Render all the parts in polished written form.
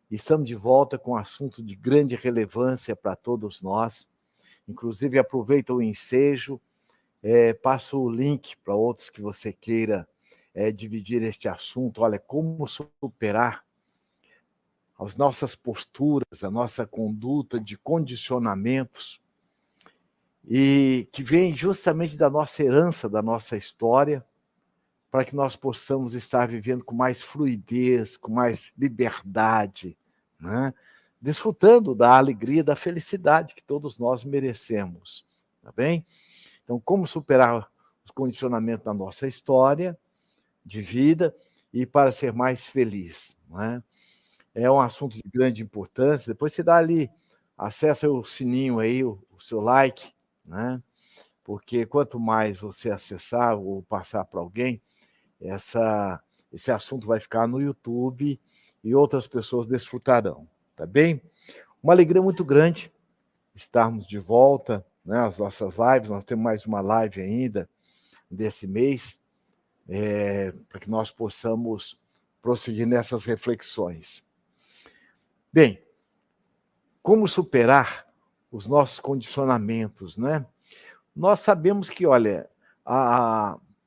Estamos de volta com um assunto de grande relevância para todos nós. Inclusive, aproveita o ensejo, passo o link para outros que você queira dividir este assunto. Olha, como superar as nossas posturas, a nossa conduta de condicionamentos, e que vem justamente da nossa herança, da nossa história, para que nós possamos estar vivendo com mais fluidez, com mais liberdade, né? Desfrutando da alegria, da felicidade que todos nós merecemos, tá bem? Então, como superar os condicionamentos da nossa história de vida e para ser mais feliz, né? É um assunto de grande importância. Depois você dá ali, acessa o sininho aí, o seu like, né? Porque quanto mais você acessar ou passar para alguém, esse assunto vai ficar no YouTube e outras pessoas desfrutarão, tá bem? Uma alegria muito grande estarmos de volta, né, às nossas lives. Nós temos mais uma live ainda desse mês, para que nós possamos prosseguir nessas reflexões. Bem, como superar os nossos condicionamentos, né? Nós sabemos que, olha,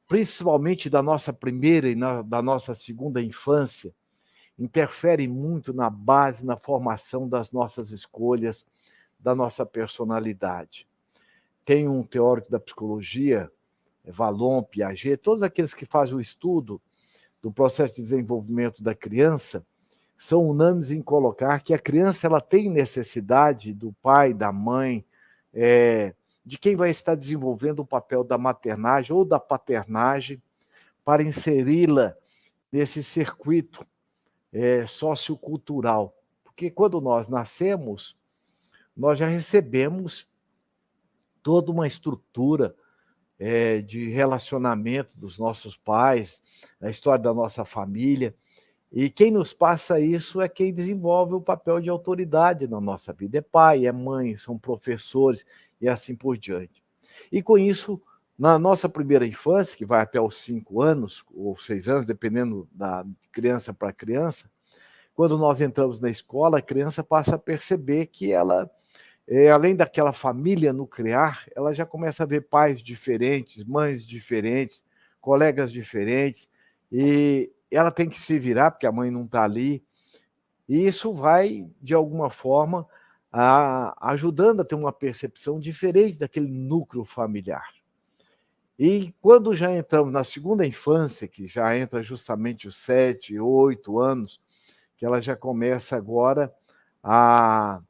principalmente da nossa primeira e da nossa segunda infância, interfere muito na base, na formação das nossas escolhas, da nossa personalidade. Tem um teórico da psicologia, Vallon, Piaget, todos aqueles que fazem o estudo do processo de desenvolvimento da criança, são unânimes em colocar que a criança ela tem necessidade do pai, da mãe, de quem vai estar desenvolvendo o papel da maternagem ou da paternagem, para inseri-la nesse circuito sociocultural. Porque quando nós nascemos, nós já recebemos toda uma estrutura de relacionamento dos nossos pais, a história da nossa família, e quem nos passa isso é quem desenvolve o papel de autoridade na nossa vida. É pai, é mãe, são professores e assim por diante. E com isso, na nossa primeira infância, que vai até os 5 anos ou 6 anos, dependendo da criança para criança, quando nós entramos na escola, a criança passa a perceber que ela, além daquela família nuclear, ela já começa a ver pais diferentes, mães diferentes, colegas diferentes, e ela tem que se virar, porque a mãe não está ali, e isso vai, de alguma forma, ajudando a ter uma percepção diferente daquele núcleo familiar. E quando já entramos na segunda infância, que já entra justamente os 7, 8 anos, que ela já começa agora a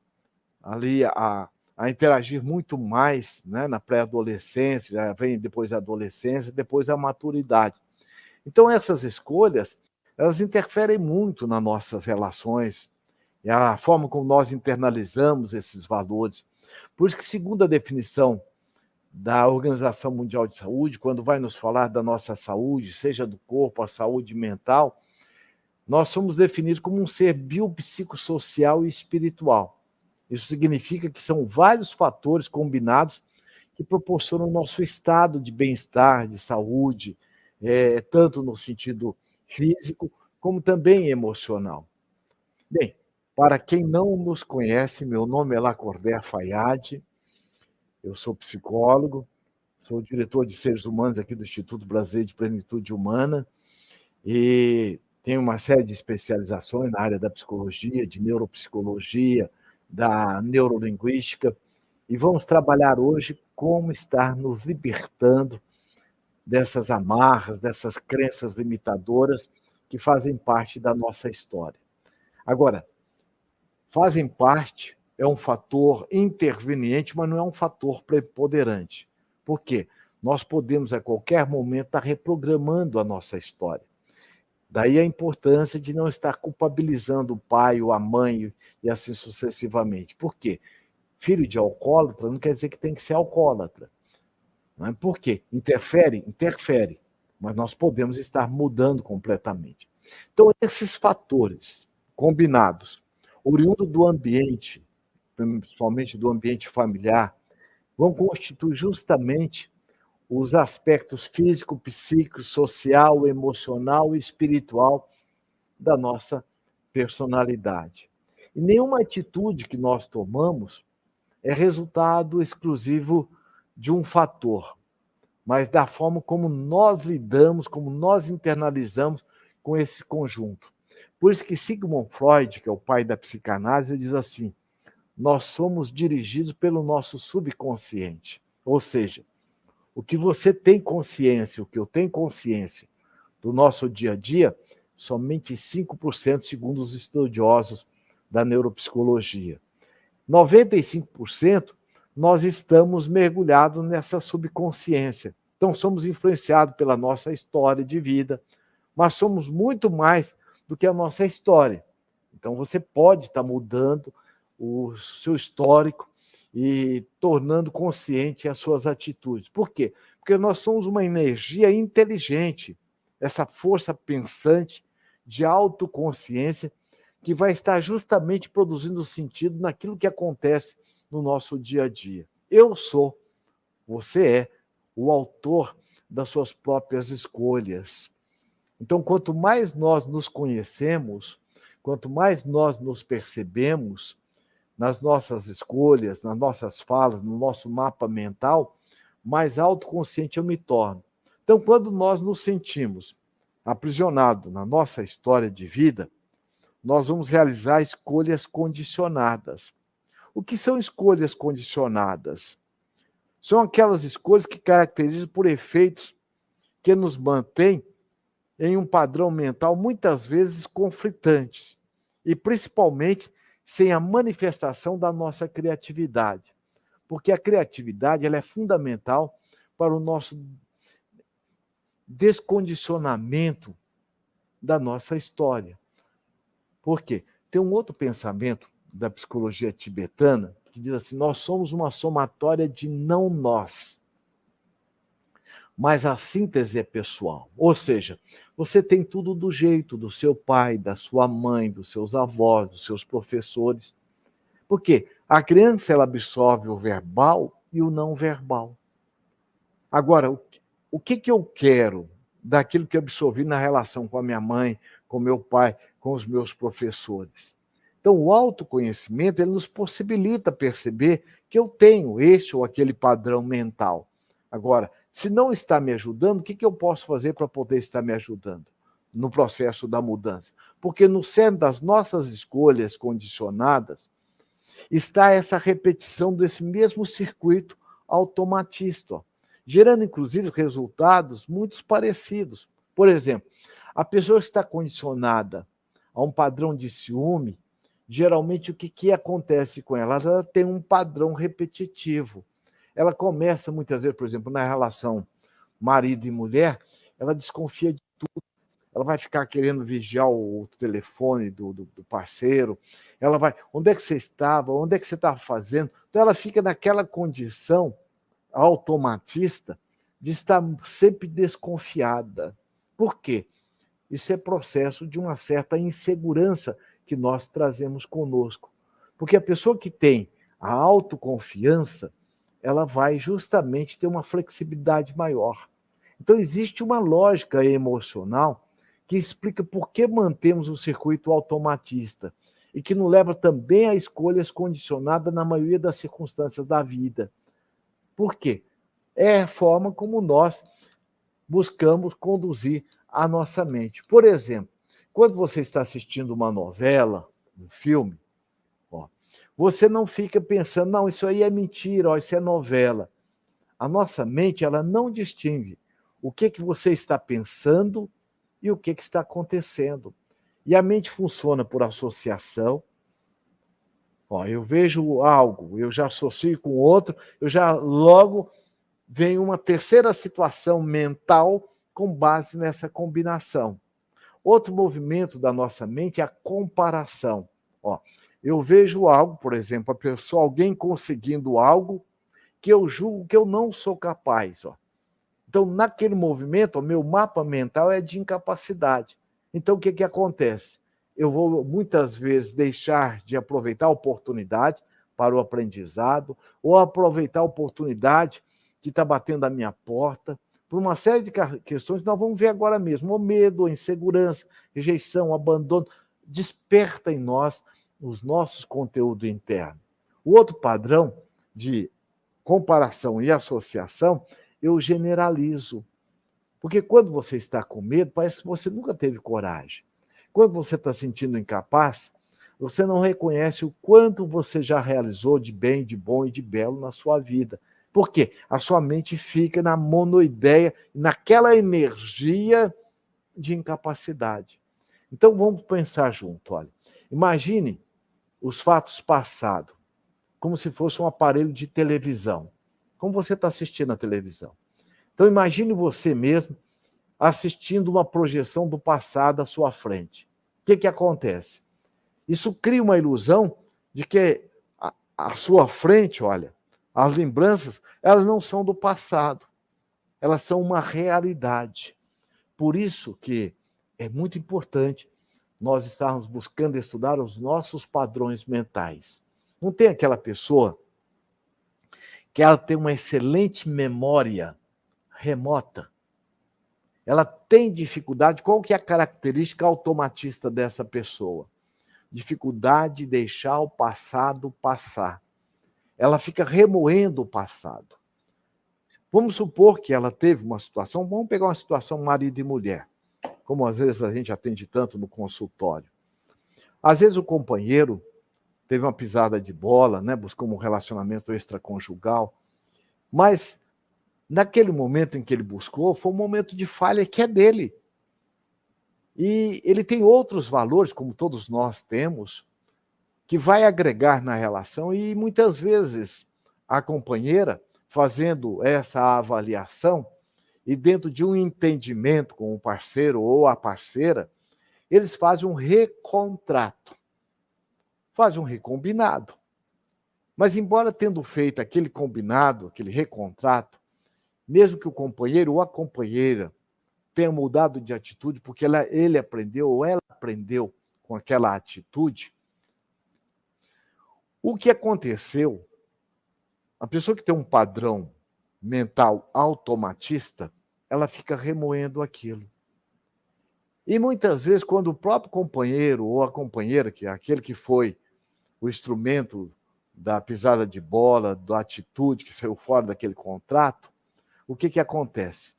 interagir muito mais, né, na pré-adolescência, já vem depois a adolescência, depois a maturidade. Então, essas escolhas, elas interferem muito nas nossas relações, e a forma como nós internalizamos esses valores. Por isso que, segundo a definição da Organização Mundial de Saúde, quando vai nos falar da nossa saúde, seja do corpo, a saúde mental, nós somos definidos como um ser biopsicossocial e espiritual. Isso significa que são vários fatores combinados que proporcionam o nosso estado de bem-estar, de saúde, tanto no sentido físico, como também emocional. Bem, para quem não nos conhece, meu nome é Lacordaire Fayad, eu sou psicólogo, sou diretor de seres humanos aqui do Instituto Brasileiro de Plenitude Humana e tenho uma série de especializações na área da psicologia, de neuropsicologia, da neurolinguística, e vamos trabalhar hoje como estar nos libertando dessas amarras, dessas crenças limitadoras que fazem parte da nossa história. Agora, fazem parte é um fator interveniente, mas não é um fator preponderante. Por quê? Nós podemos, a qualquer momento, estar reprogramando a nossa história. Daí a importância de não estar culpabilizando o pai ou a mãe e assim sucessivamente. Por quê? Filho de alcoólatra não quer dizer que tem que ser alcoólatra. Não é? Por quê? Interfere? Interfere. Mas nós podemos estar mudando completamente. Então, esses fatores combinados, oriundo do ambiente, principalmente do ambiente familiar, vão constituir justamente os aspectos físico, psíquico, social, emocional e espiritual da nossa personalidade. E nenhuma atitude que nós tomamos é resultado exclusivo de um fator, mas da forma como nós lidamos, como nós internalizamos com esse conjunto. Por isso que Sigmund Freud, que é o pai da psicanálise, diz assim: nós somos dirigidos pelo nosso subconsciente. Ou seja, o que você tem consciência, o que eu tenho consciência do nosso dia a dia, somente 5%, segundo os estudiosos da neuropsicologia. 95% nós estamos mergulhados nessa subconsciência. Então, somos influenciados pela nossa história de vida, mas somos muito mais do que a nossa história. Então, você pode estar mudando o seu histórico e tornando consciente as suas atitudes. Por quê? Porque nós somos uma energia inteligente, essa força pensante de autoconsciência que vai estar justamente produzindo sentido naquilo que acontece no nosso dia a dia. Eu sou, você é, o autor das suas próprias escolhas. Então, quanto mais nós nos conhecemos, quanto mais nós nos percebemos nas nossas escolhas, nas nossas falas, no nosso mapa mental, mais autoconsciente eu me torno. Então, quando nós nos sentimos aprisionados na nossa história de vida, nós vamos realizar escolhas condicionadas. O que são escolhas condicionadas? São aquelas escolhas que caracterizam por efeitos que nos mantêm em um padrão mental muitas vezes conflitantes e principalmente sem a manifestação da nossa criatividade. Porque a criatividade ela é fundamental para o nosso descondicionamento da nossa história. Por quê? Tem um outro pensamento da psicologia tibetana que diz assim: nós somos uma somatória de não nós. Mas a síntese é pessoal. Ou seja, você tem tudo do jeito do seu pai, da sua mãe, dos seus avós, dos seus professores. Por quê? A criança ela absorve o verbal e o não verbal. Agora, o que eu quero daquilo que eu absorvi na relação com a minha mãe, com meu pai, com os meus professores? Então, o autoconhecimento ele nos possibilita perceber que eu tenho este ou aquele padrão mental. Agora, se não está me ajudando, o que eu posso fazer para poder estar me ajudando no processo da mudança? Porque no cerne das nossas escolhas condicionadas está essa repetição desse mesmo circuito automatista, gerando inclusive resultados muito parecidos. Por exemplo, a pessoa que está condicionada a um padrão de ciúme, geralmente o que acontece com ela? Ela tem um padrão repetitivo. Ela começa muitas vezes, por exemplo, na relação marido e mulher, ela desconfia de tudo. Ela vai ficar querendo vigiar o telefone do parceiro. Ela vai, onde é que você estava? Onde é que você estava fazendo? Então ela fica naquela condição automatista de estar sempre desconfiada. Por quê? Isso é processo de uma certa insegurança que nós trazemos conosco. Porque a pessoa que tem a autoconfiança, ela vai justamente ter uma flexibilidade maior. Então, existe uma lógica emocional que explica por que mantemos o circuito automatista e que nos leva também a escolhas condicionadas na maioria das circunstâncias da vida. Por quê? É a forma como nós buscamos conduzir a nossa mente. Por exemplo, quando você está assistindo uma novela, um filme, você não fica pensando, não, isso aí é mentira, isso é novela. A nossa mente, ela não distingue o que você está pensando e o que está acontecendo. E a mente funciona por associação. Eu vejo algo, eu já associo com outro, eu já logo vem uma terceira situação mental com base nessa combinação. Outro movimento da nossa mente é a comparação. Eu vejo algo, por exemplo, alguém conseguindo algo que eu julgo que eu não sou capaz. Então, naquele movimento, o meu mapa mental é de incapacidade. Então, o que acontece? Eu vou, muitas vezes, deixar de aproveitar a oportunidade para o aprendizado, ou aproveitar a oportunidade que está batendo à minha porta, por uma série de questões que nós vamos ver agora mesmo. O medo, a insegurança, rejeição, abandono, desperta em nós os nossos conteúdos internos. O outro padrão de comparação e associação, eu generalizo. Porque quando você está com medo, parece que você nunca teve coragem. Quando você está sentindo incapaz, você não reconhece o quanto você já realizou de bem, de bom e de belo na sua vida. Por quê? A sua mente fica na monoideia, naquela energia de incapacidade. Então vamos pensar junto, olha. Imagine os fatos passados, como se fosse um aparelho de televisão. Como você está assistindo a televisão. Então imagine você mesmo assistindo uma projeção do passado à sua frente. O que acontece? Isso cria uma ilusão de que à sua frente, olha, as lembranças, elas não são do passado. Elas são uma realidade. Por isso que é muito importante nós estarmos buscando estudar os nossos padrões mentais. Não tem aquela pessoa que ela tem uma excelente memória remota. Ela tem dificuldade. Qual que é a característica automatista dessa pessoa? Dificuldade de deixar o passado passar. Ela fica remoendo o passado. Vamos supor que ela teve uma situação, vamos pegar uma situação marido e mulher, como às vezes a gente atende tanto no consultório. Às vezes o companheiro teve uma pisada de bola, né, buscou um relacionamento extraconjugal, mas naquele momento em que ele buscou, foi um momento de falha que é dele. E ele tem outros valores, como todos nós temos, que vai agregar na relação, e muitas vezes a companheira, fazendo essa avaliação, e dentro de um entendimento com o parceiro ou a parceira, eles fazem um recontrato, fazem um recombinado. Mas embora tendo feito aquele combinado, aquele recontrato, mesmo que o companheiro ou a companheira tenha mudado de atitude, porque ele aprendeu ou ela aprendeu com aquela atitude, o que aconteceu, a pessoa que tem um padrão mental automatista, ela fica remoendo aquilo. E muitas vezes, quando o próprio companheiro ou a companheira, que é aquele que foi o instrumento da pisada de bola, da atitude que saiu fora daquele contrato, o que acontece?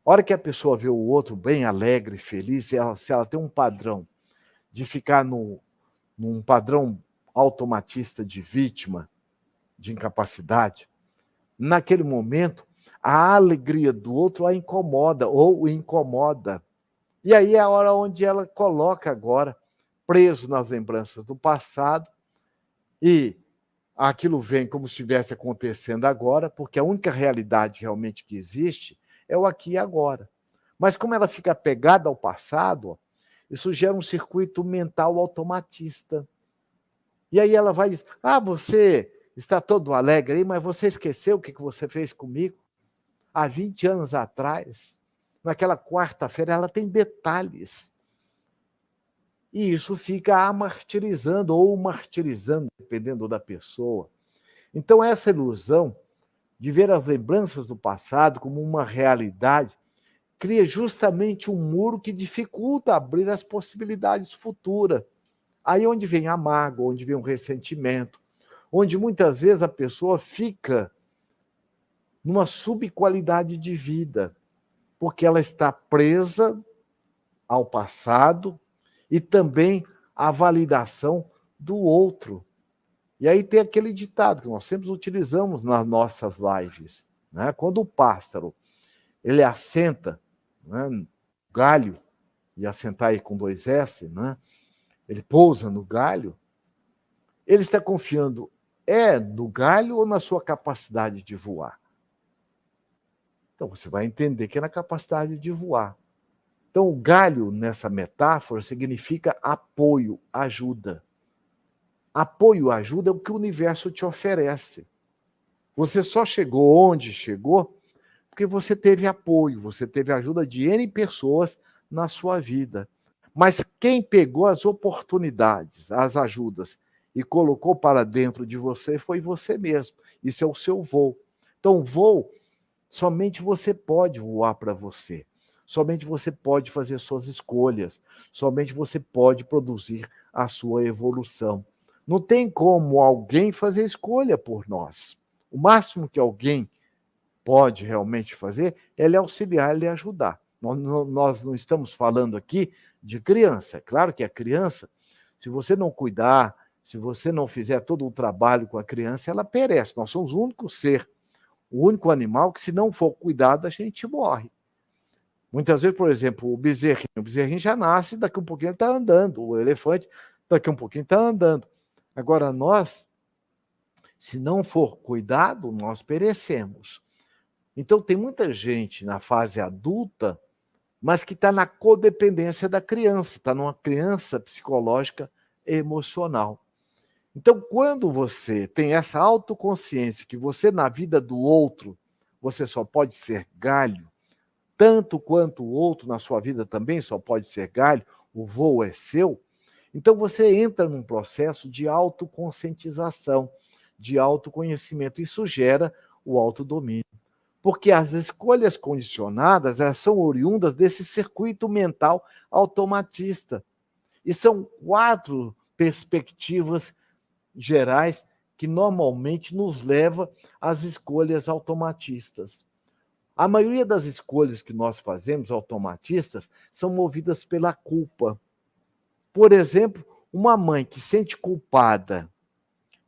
A hora que a pessoa vê o outro bem alegre, feliz, se ela tem um padrão de ficar num padrão automatista de vítima, de incapacidade, naquele momento, a alegria do outro a incomoda ou o incomoda. E aí é a hora onde ela coloca agora, preso nas lembranças do passado, e aquilo vem como se estivesse acontecendo agora, porque a única realidade realmente que existe é o aqui e agora. Mas como ela fica apegada ao passado, isso gera um circuito mental automatista. E aí ela vai dizer, você está todo alegre aí, mas você esqueceu o que você fez comigo? Há 20 anos atrás, naquela quarta-feira, ela tem detalhes. E isso fica a martirizando ou martirizando, dependendo da pessoa. Então, essa ilusão de ver as lembranças do passado como uma realidade cria justamente um muro que dificulta abrir as possibilidades futuras. Aí onde vem a mágoa, onde vem o ressentimento, onde muitas vezes a pessoa fica numa subqualidade de vida, porque ela está presa ao passado e também à validação do outro. E aí tem aquele ditado que nós sempre utilizamos nas nossas lives, né? Quando o pássaro ele assenta, né, no galho, e assentar aí com 2 S, né? Ele pousa no galho, ele está confiando no galho ou na sua capacidade de voar? Então você vai entender que é na capacidade de voar. Então o galho nessa metáfora significa apoio, ajuda. Apoio, ajuda é o que o universo te oferece. Você só chegou onde chegou porque você teve apoio, você teve ajuda de N pessoas na sua vida. Mas quem pegou as oportunidades, as ajudas, e colocou para dentro de você foi você mesmo. Isso é o seu voo. Então, voo, somente você pode voar para você. Somente você pode fazer suas escolhas. Somente você pode produzir a sua evolução. Não tem como alguém fazer escolha por nós. O máximo que alguém pode realmente fazer é lhe auxiliar, lhe ajudar. Nós não estamos falando aqui de criança. É claro que a criança, se você não cuidar, se você não fizer todo o trabalho com a criança, ela perece. Nós somos o único ser, o único animal que, se não for cuidado, a gente morre. Muitas vezes, por exemplo, o bezerrinho já nasce, daqui um pouquinho ele está andando. O elefante, daqui um pouquinho está andando. Agora, nós, se não for cuidado, nós perecemos. Então, tem muita gente na fase adulta, mas que está na codependência da criança, está numa criança psicológica emocional. Então, quando você tem essa autoconsciência que você, na vida do outro, você só pode ser galho, tanto quanto o outro na sua vida também só pode ser galho, o voo é seu, então você entra num processo de autoconscientização, de autoconhecimento. Isso gera o autodomínio. Porque as escolhas condicionadas, elas são oriundas desse circuito mental automatista. E são 4 perspectivas gerais que normalmente nos leva às escolhas automatistas. A maioria das escolhas que nós fazemos automatistas são movidas pela culpa. Por exemplo, uma mãe que sente culpada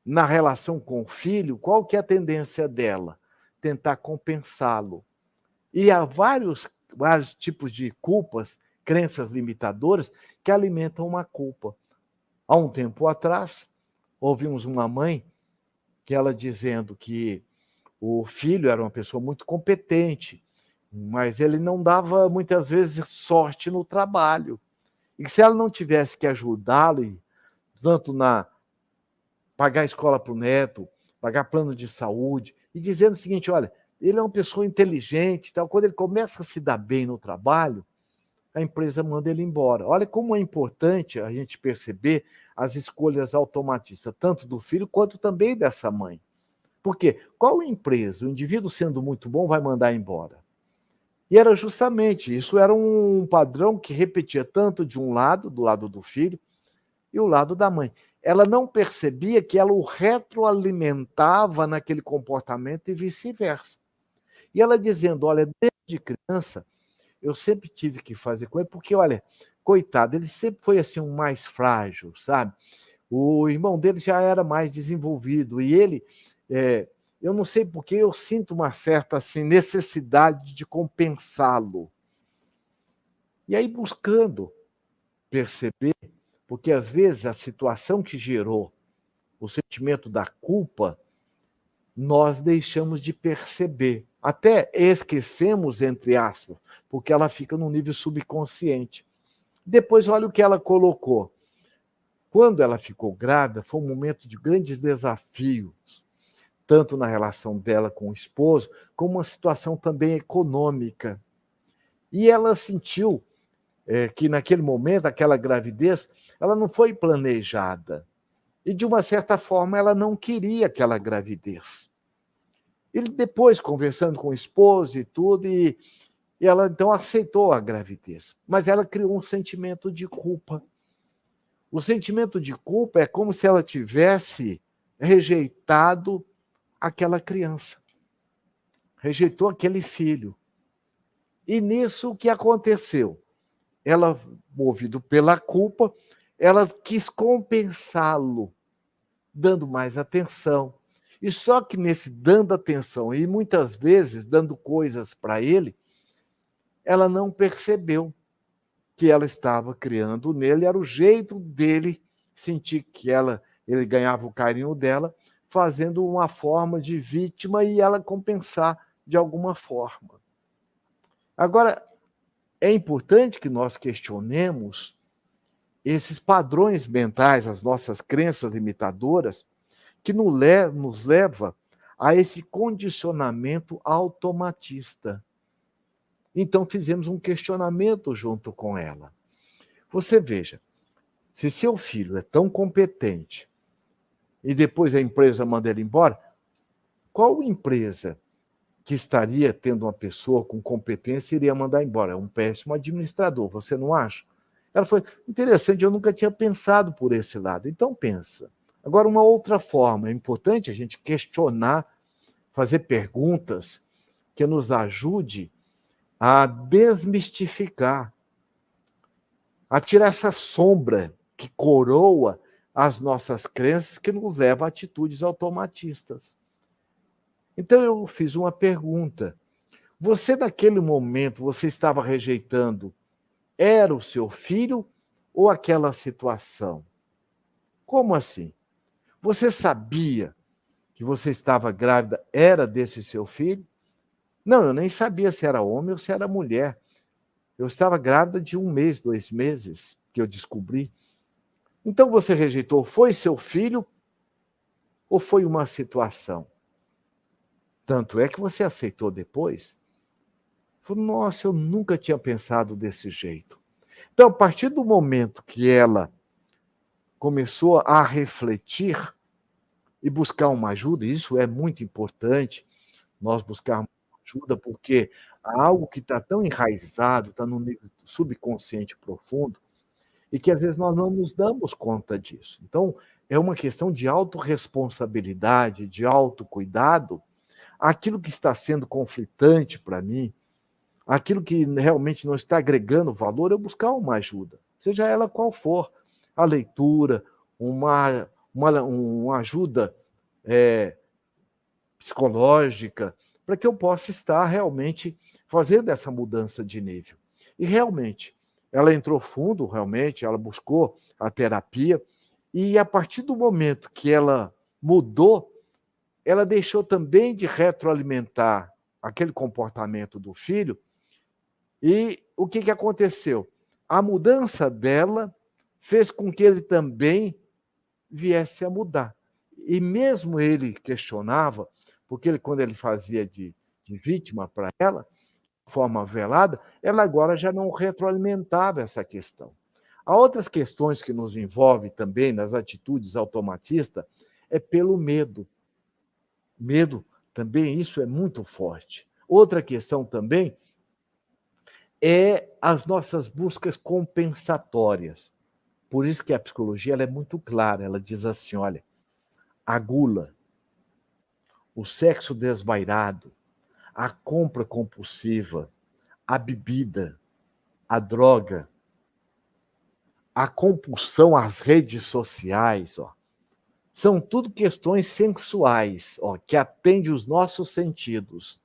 na relação com o filho, qual que é a tendência dela? Tentar compensá-lo. E há vários tipos de culpas, crenças limitadoras, que alimentam uma culpa. Há um tempo atrás, ouvimos uma mãe que ela dizendo que o filho era uma pessoa muito competente, mas ele não dava, muitas vezes, sorte no trabalho. E que se ela não tivesse que ajudá-lo, tanto na pagar a escola para o neto, pagar plano de saúde, e dizendo o seguinte, olha, ele é uma pessoa inteligente, tal. Quando ele começa a se dar bem no trabalho, a empresa manda ele embora. Olha como é importante a gente perceber as escolhas automatistas, tanto do filho quanto também dessa mãe. Por quê? Qual empresa, o indivíduo sendo muito bom, vai mandar embora? E era justamente, isso era um padrão que repetia tanto de um lado, do lado do filho, e o lado da mãe. Ela não percebia que ela o retroalimentava naquele comportamento e vice-versa. E ela dizendo, olha, desde criança, eu sempre tive que fazer com ele, porque, olha, coitado, ele sempre foi assim um mais frágil, sabe? O irmão dele já era mais desenvolvido, e ele, eu não sei porque eu sinto uma certa assim, necessidade de compensá-lo. E aí buscando perceber, porque às vezes a situação que gerou o sentimento da culpa, nós deixamos de perceber. Até esquecemos, entre aspas, porque ela fica no nível subconsciente. Depois, olha o que ela colocou. Quando ela ficou grávida, foi um momento de grandes desafios, tanto na relação dela com o esposo, como uma situação também econômica. E ela sentiu que naquele momento, aquela gravidez, ela não foi planejada. E, de uma certa forma, ela não queria aquela gravidez. Ele depois, conversando com o esposo e tudo, e ela então aceitou a gravidez. Mas ela criou um sentimento de culpa. O sentimento de culpa é como se ela tivesse rejeitado aquela criança. Rejeitou aquele filho. E nisso o que aconteceu? Ela, movido pela culpa, ela quis compensá-lo, dando mais atenção. E só que nesse dando atenção e muitas vezes dando coisas para ele, ela não percebeu que ela estava criando nele, era o jeito dele sentir que ele ganhava o carinho dela, fazendo uma forma de vítima e ela compensar de alguma forma. Agora, é importante que nós questionemos esses padrões mentais, as nossas crenças limitadoras, que nos leva a esse condicionamento automatista. Então, fizemos um questionamento junto com ela. Você veja, se seu filho é tão competente e depois a empresa manda ele embora, qual empresa que estaria tendo uma pessoa com competência iria mandar embora? É um péssimo administrador, você não acha? Ela foi interessante, eu nunca tinha pensado por esse lado. Então pensa, Agora, uma outra forma, é importante a gente questionar, fazer perguntas que nos ajude a desmistificar, a tirar essa sombra que coroa as nossas crenças, que nos leva a atitudes automatistas. Então eu fiz uma pergunta. Você, naquele momento, você estava rejeitando, era o seu filho ou aquela situação? Como assim? Você sabia que você estava grávida, era desse seu filho? Não, eu nem sabia se era homem ou se era mulher. Eu estava grávida de 1 mês, 2 meses, que eu descobri. Então você rejeitou, foi seu filho ou foi uma situação? Tanto é que você aceitou depois. Falei, nossa, eu nunca tinha pensado desse jeito. Então, a partir do momento que ela começou a refletir e buscar uma ajuda, isso é muito importante, nós buscarmos ajuda, porque há algo que está tão enraizado, está no nível subconsciente profundo, e que às vezes nós não nos damos conta disso. Então, é uma questão de autorresponsabilidade, de autocuidado. Aquilo que está sendo conflitante para mim, aquilo que realmente não está agregando valor, eu buscar uma ajuda, seja ela qual for. A leitura, uma ajuda psicológica, para que eu possa estar realmente fazendo essa mudança de nível. E realmente, ela entrou fundo, realmente, ela buscou a terapia, e a partir do momento que ela mudou, ela deixou também de retroalimentar aquele comportamento do filho, e o que aconteceu? A mudança dela fez com que ele também viesse a mudar. E mesmo ele questionava, porque quando ele fazia de vítima para ela, de forma velada, ela agora já não retroalimentava essa questão. Há outras questões que nos envolvem também nas atitudes automatistas, é pelo medo. Medo também, isso é muito forte. Outra questão também é as nossas buscas compensatórias. Por isso que a psicologia ela é muito clara, ela diz assim, olha, a gula, o sexo desvairado, a compra compulsiva, a bebida, a droga, a compulsão às redes sociais, ó, são tudo questões sensuais, ó, que atendem os nossos sentidos.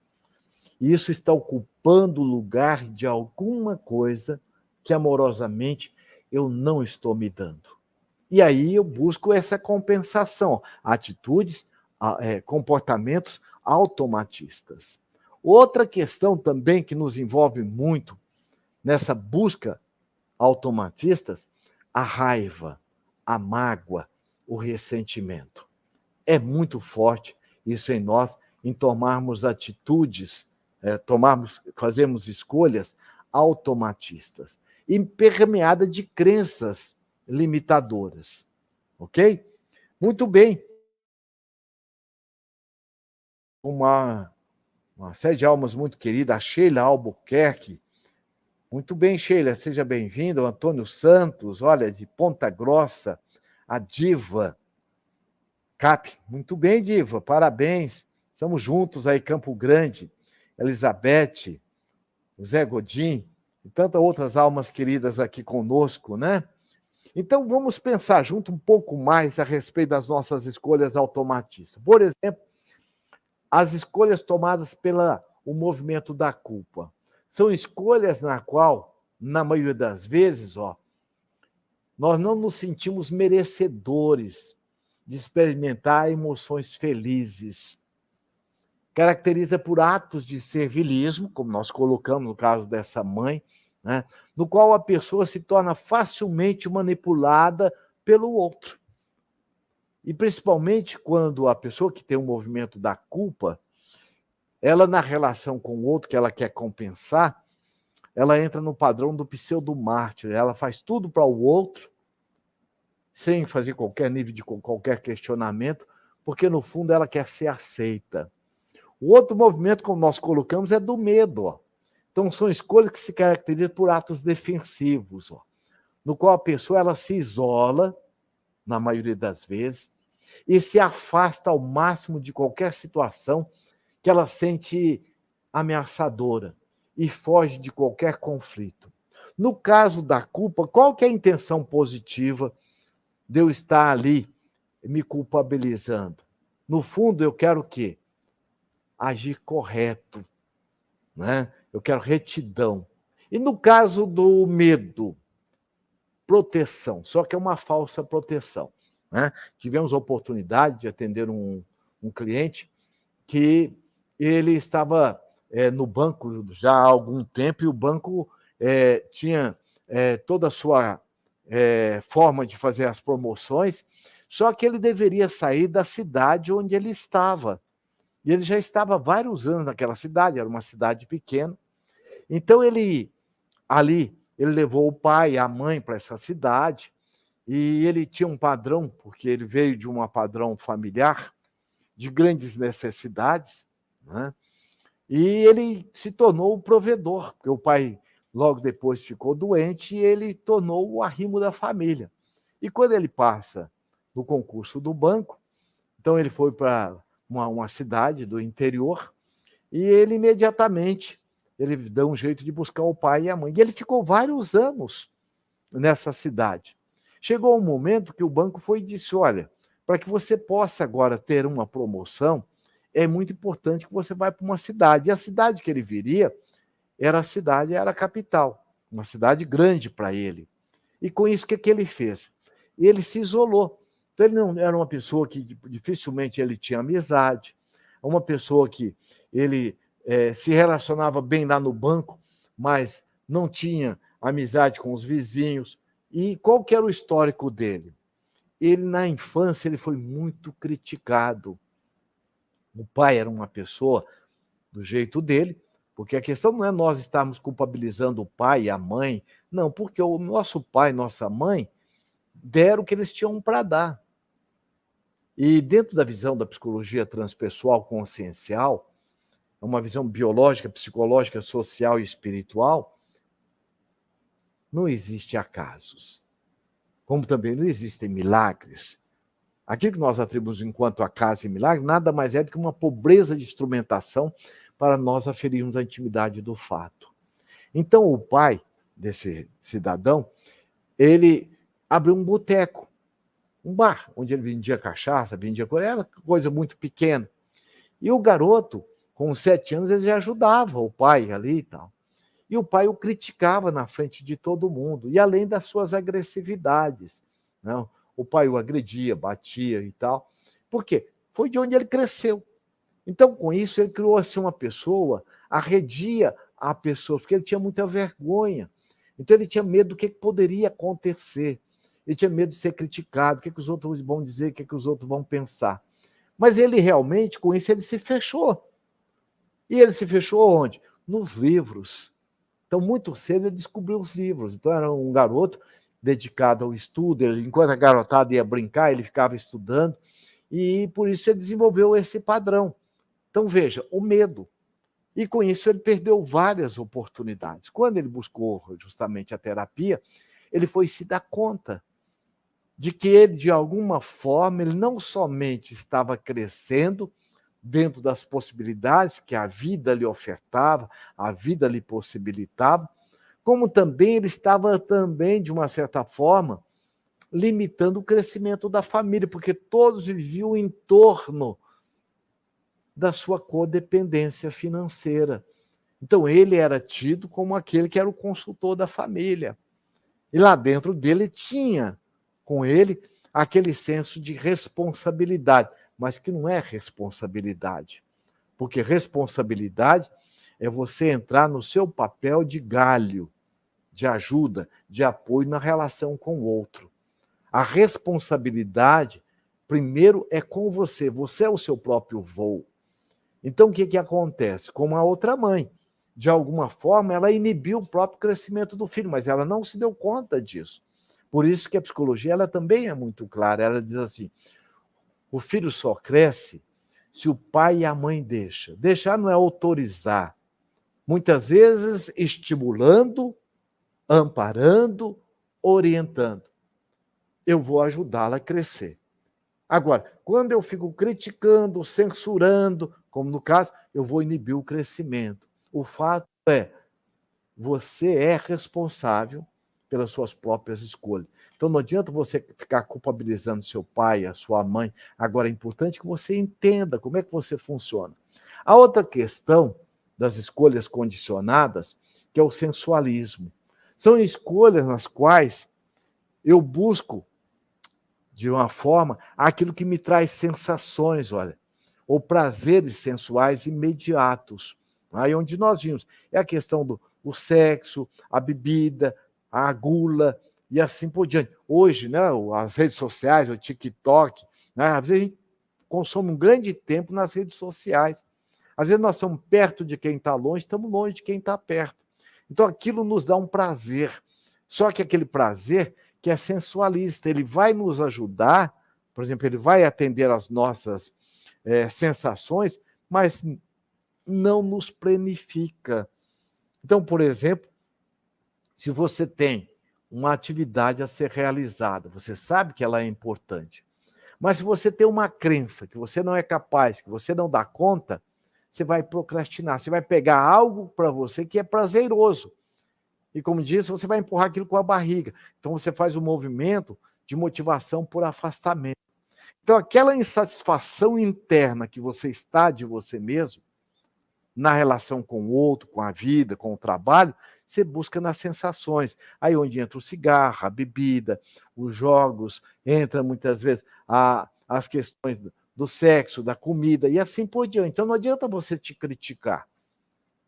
E isso está ocupando o lugar de alguma coisa que amorosamente eu não estou me dando. E aí eu busco essa compensação, atitudes, comportamentos automatistas. Outra questão também que nos envolve muito nessa busca automatistas, a raiva, a mágoa, o ressentimento. É muito forte isso em nós, em tomarmos atitudes, fazermos escolhas automatistas e permeada de crenças limitadoras. Ok? Muito bem. Uma série de almas muito querida, a Sheila Albuquerque. Muito bem, Sheila, seja bem-vinda. O Antônio Santos, olha, de Ponta Grossa, a Diva Cap. Muito bem, Diva, parabéns. Estamos juntos aí, Campo Grande. Elizabeth, Zé Godin e tantas outras almas queridas aqui conosco, né? Então, vamos pensar junto um pouco mais a respeito das nossas escolhas automatistas. Por exemplo, as escolhas tomadas pelo movimento da culpa. São escolhas na qual, na maioria das vezes, nós não nos sentimos merecedores de experimentar emoções felizes. Caracteriza por atos de servilismo, como nós colocamos no caso dessa mãe, né, no qual a pessoa se torna facilmente manipulada pelo outro. E principalmente quando a pessoa que tem o movimento da culpa, ela na relação com o outro que ela quer compensar, ela entra no padrão do pseudo-mártir, ela faz tudo para o outro, sem fazer qualquer nível de qualquer questionamento, porque no fundo ela quer ser aceita. O outro movimento, como nós colocamos, é do medo. Então, são escolhas que se caracterizam por atos defensivos, no qual a pessoa ela se isola, na maioria das vezes, e se afasta ao máximo de qualquer situação que ela sente ameaçadora e foge de qualquer conflito. No caso da culpa, qual que é a intenção positiva de eu estar ali me culpabilizando? No fundo, eu quero o quê? Agir correto, né? Eu quero retidão. E no caso do medo, proteção, só que é uma falsa proteção, né? Tivemos a oportunidade de atender um cliente que ele estava no banco já há algum tempo e o banco tinha toda a sua forma de fazer as promoções, só que ele deveria sair da cidade onde ele estava. E ele já estava há vários anos naquela cidade, era uma cidade pequena. Então ele levou o pai e a mãe para essa cidade, e ele tinha um padrão, porque ele veio de um padrão familiar, de grandes necessidades, né? E ele se tornou o provedor, porque o pai logo depois ficou doente e ele tornou o arrimo da família. E quando ele passa no concurso do banco, então ele foi para uma cidade do interior e ele imediatamente ele dá um jeito de buscar o pai e a mãe. E ele ficou vários anos nessa cidade. Chegou um momento que o banco foi e disse: olha, para que você possa agora ter uma promoção, é muito importante que você vá para uma cidade. E a cidade que ele viria era a capital, uma cidade grande para ele. E com isso, o que ele fez? Ele se isolou. Então, ele não era uma pessoa que dificilmente ele tinha amizade, uma pessoa que ele se relacionava bem lá no banco, mas não tinha amizade com os vizinhos. E qual que era o histórico dele? Ele, na infância, ele foi muito criticado. O pai era uma pessoa do jeito dele, porque a questão não é nós estarmos culpabilizando o pai e a mãe, não, porque o nosso pai e nossa mãe deram o que eles tinham para dar. E dentro da visão da psicologia transpessoal consciencial, uma visão biológica, psicológica, social e espiritual, não existe acasos. Como também não existem milagres. Aquilo que nós atribuímos enquanto acaso e milagre, nada mais é do que uma pobreza de instrumentação para nós aferirmos a intimidade do fato. Então, o pai desse cidadão, ele abriu um boteco, um bar, onde ele vendia cachaça, vendia coisa, era coisa muito pequena. E o garoto, com 7 anos, ele já ajudava o pai ali e tal. E o pai o criticava na frente de todo mundo, e além das suas agressividades, não? O pai o agredia, batia e tal. Por quê? Foi de onde ele cresceu. Então, com isso, ele criou assim, uma pessoa, arredia a pessoa, porque ele tinha muita vergonha. Então, ele tinha medo do que poderia acontecer. Ele tinha medo de ser criticado, o que os outros vão dizer, o que os outros vão pensar. Mas ele realmente, com isso, ele se fechou. E ele se fechou onde? Nos livros. Então, muito cedo, ele descobriu os livros. Então, era um garoto dedicado ao estudo. Ele, enquanto a garotada ia brincar, ele ficava estudando. E, por isso, ele desenvolveu esse padrão. Então, veja, o medo. E, com isso, ele perdeu várias oportunidades. Quando ele buscou justamente a terapia, ele foi se dar conta de que ele, de alguma forma, ele não somente estava crescendo dentro das possibilidades que a vida lhe ofertava, a vida lhe possibilitava, como também ele estava também, de uma certa forma, limitando o crescimento da família, porque todos viviam em torno da sua codependência financeira. Então, ele era tido como aquele que era o consultor da família. E lá dentro dele tinha com ele aquele senso de responsabilidade, mas que não é responsabilidade. Porque responsabilidade é você entrar no seu papel de galho, de ajuda, de apoio na relação com o outro. A responsabilidade, primeiro, é com você. Você é o seu próprio voo. Então, o que acontece? Como a outra mãe, de alguma forma, ela inibiu o próprio crescimento do filho, mas ela não se deu conta disso. Por isso que a psicologia ela também é muito clara. Ela diz assim, o filho só cresce se o pai e a mãe deixam. Deixar não é autorizar. Muitas vezes estimulando, amparando, orientando. Eu vou ajudá-la a crescer. Agora, quando eu fico criticando, censurando, como no caso, eu vou inibir o crescimento. O fato é, você é responsável pelas suas próprias escolhas. Então não adianta você ficar culpabilizando seu pai, a sua mãe. Agora é importante que você entenda como é que você funciona. A outra questão das escolhas condicionadas, que é o sensualismo. São escolhas nas quais eu busco, de uma forma, aquilo que me traz sensações, olha, ou prazeres sensuais imediatos. Aí onde nós vimos, é a questão do o sexo, a bebida, a gula e assim por diante. Hoje, né, as redes sociais, o TikTok, né, às vezes a gente consome um grande tempo nas redes sociais. Às vezes nós estamos perto de quem está longe, estamos longe de quem está perto. Então aquilo nos dá um prazer. Só que aquele prazer que é sensualista, ele vai nos ajudar, por exemplo, ele vai atender às nossas sensações, mas não nos planifica. Então, por exemplo, se você tem uma atividade a ser realizada, você sabe que ela é importante, mas se você tem uma crença que você não é capaz, que você não dá conta, você vai procrastinar, você vai pegar algo para você que é prazeroso. E como disse, você vai empurrar aquilo com a barriga. Então você faz um movimento de motivação por afastamento. Então aquela insatisfação interna que você está de você mesmo, na relação com o outro, com a vida, com o trabalho, você busca nas sensações. Aí onde entra o cigarro, a bebida, os jogos, entra muitas vezes as questões do sexo, da comida e assim por diante. Então não adianta você te criticar.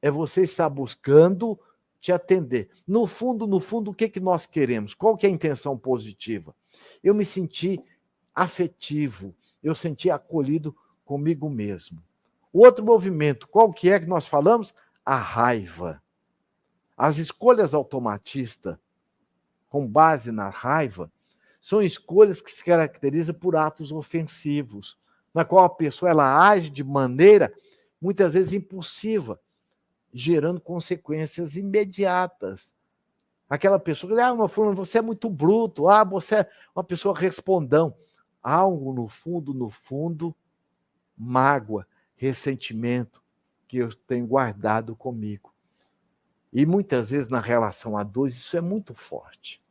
É você estar buscando te atender. No fundo, o que nós queremos? Qual que é a intenção positiva? Eu me senti afetivo, eu senti acolhido comigo mesmo. O outro movimento, qual que é que nós falamos? A raiva. As escolhas automatistas, com base na raiva, são escolhas que se caracterizam por atos ofensivos, na qual a pessoa ela age de maneira, muitas vezes, impulsiva, gerando consequências imediatas. Aquela pessoa que, você é muito bruto, você é uma pessoa respondão. Algo no fundo, mágoa, ressentimento que eu tenho guardado comigo. E muitas vezes na relação a dois isso é muito forte.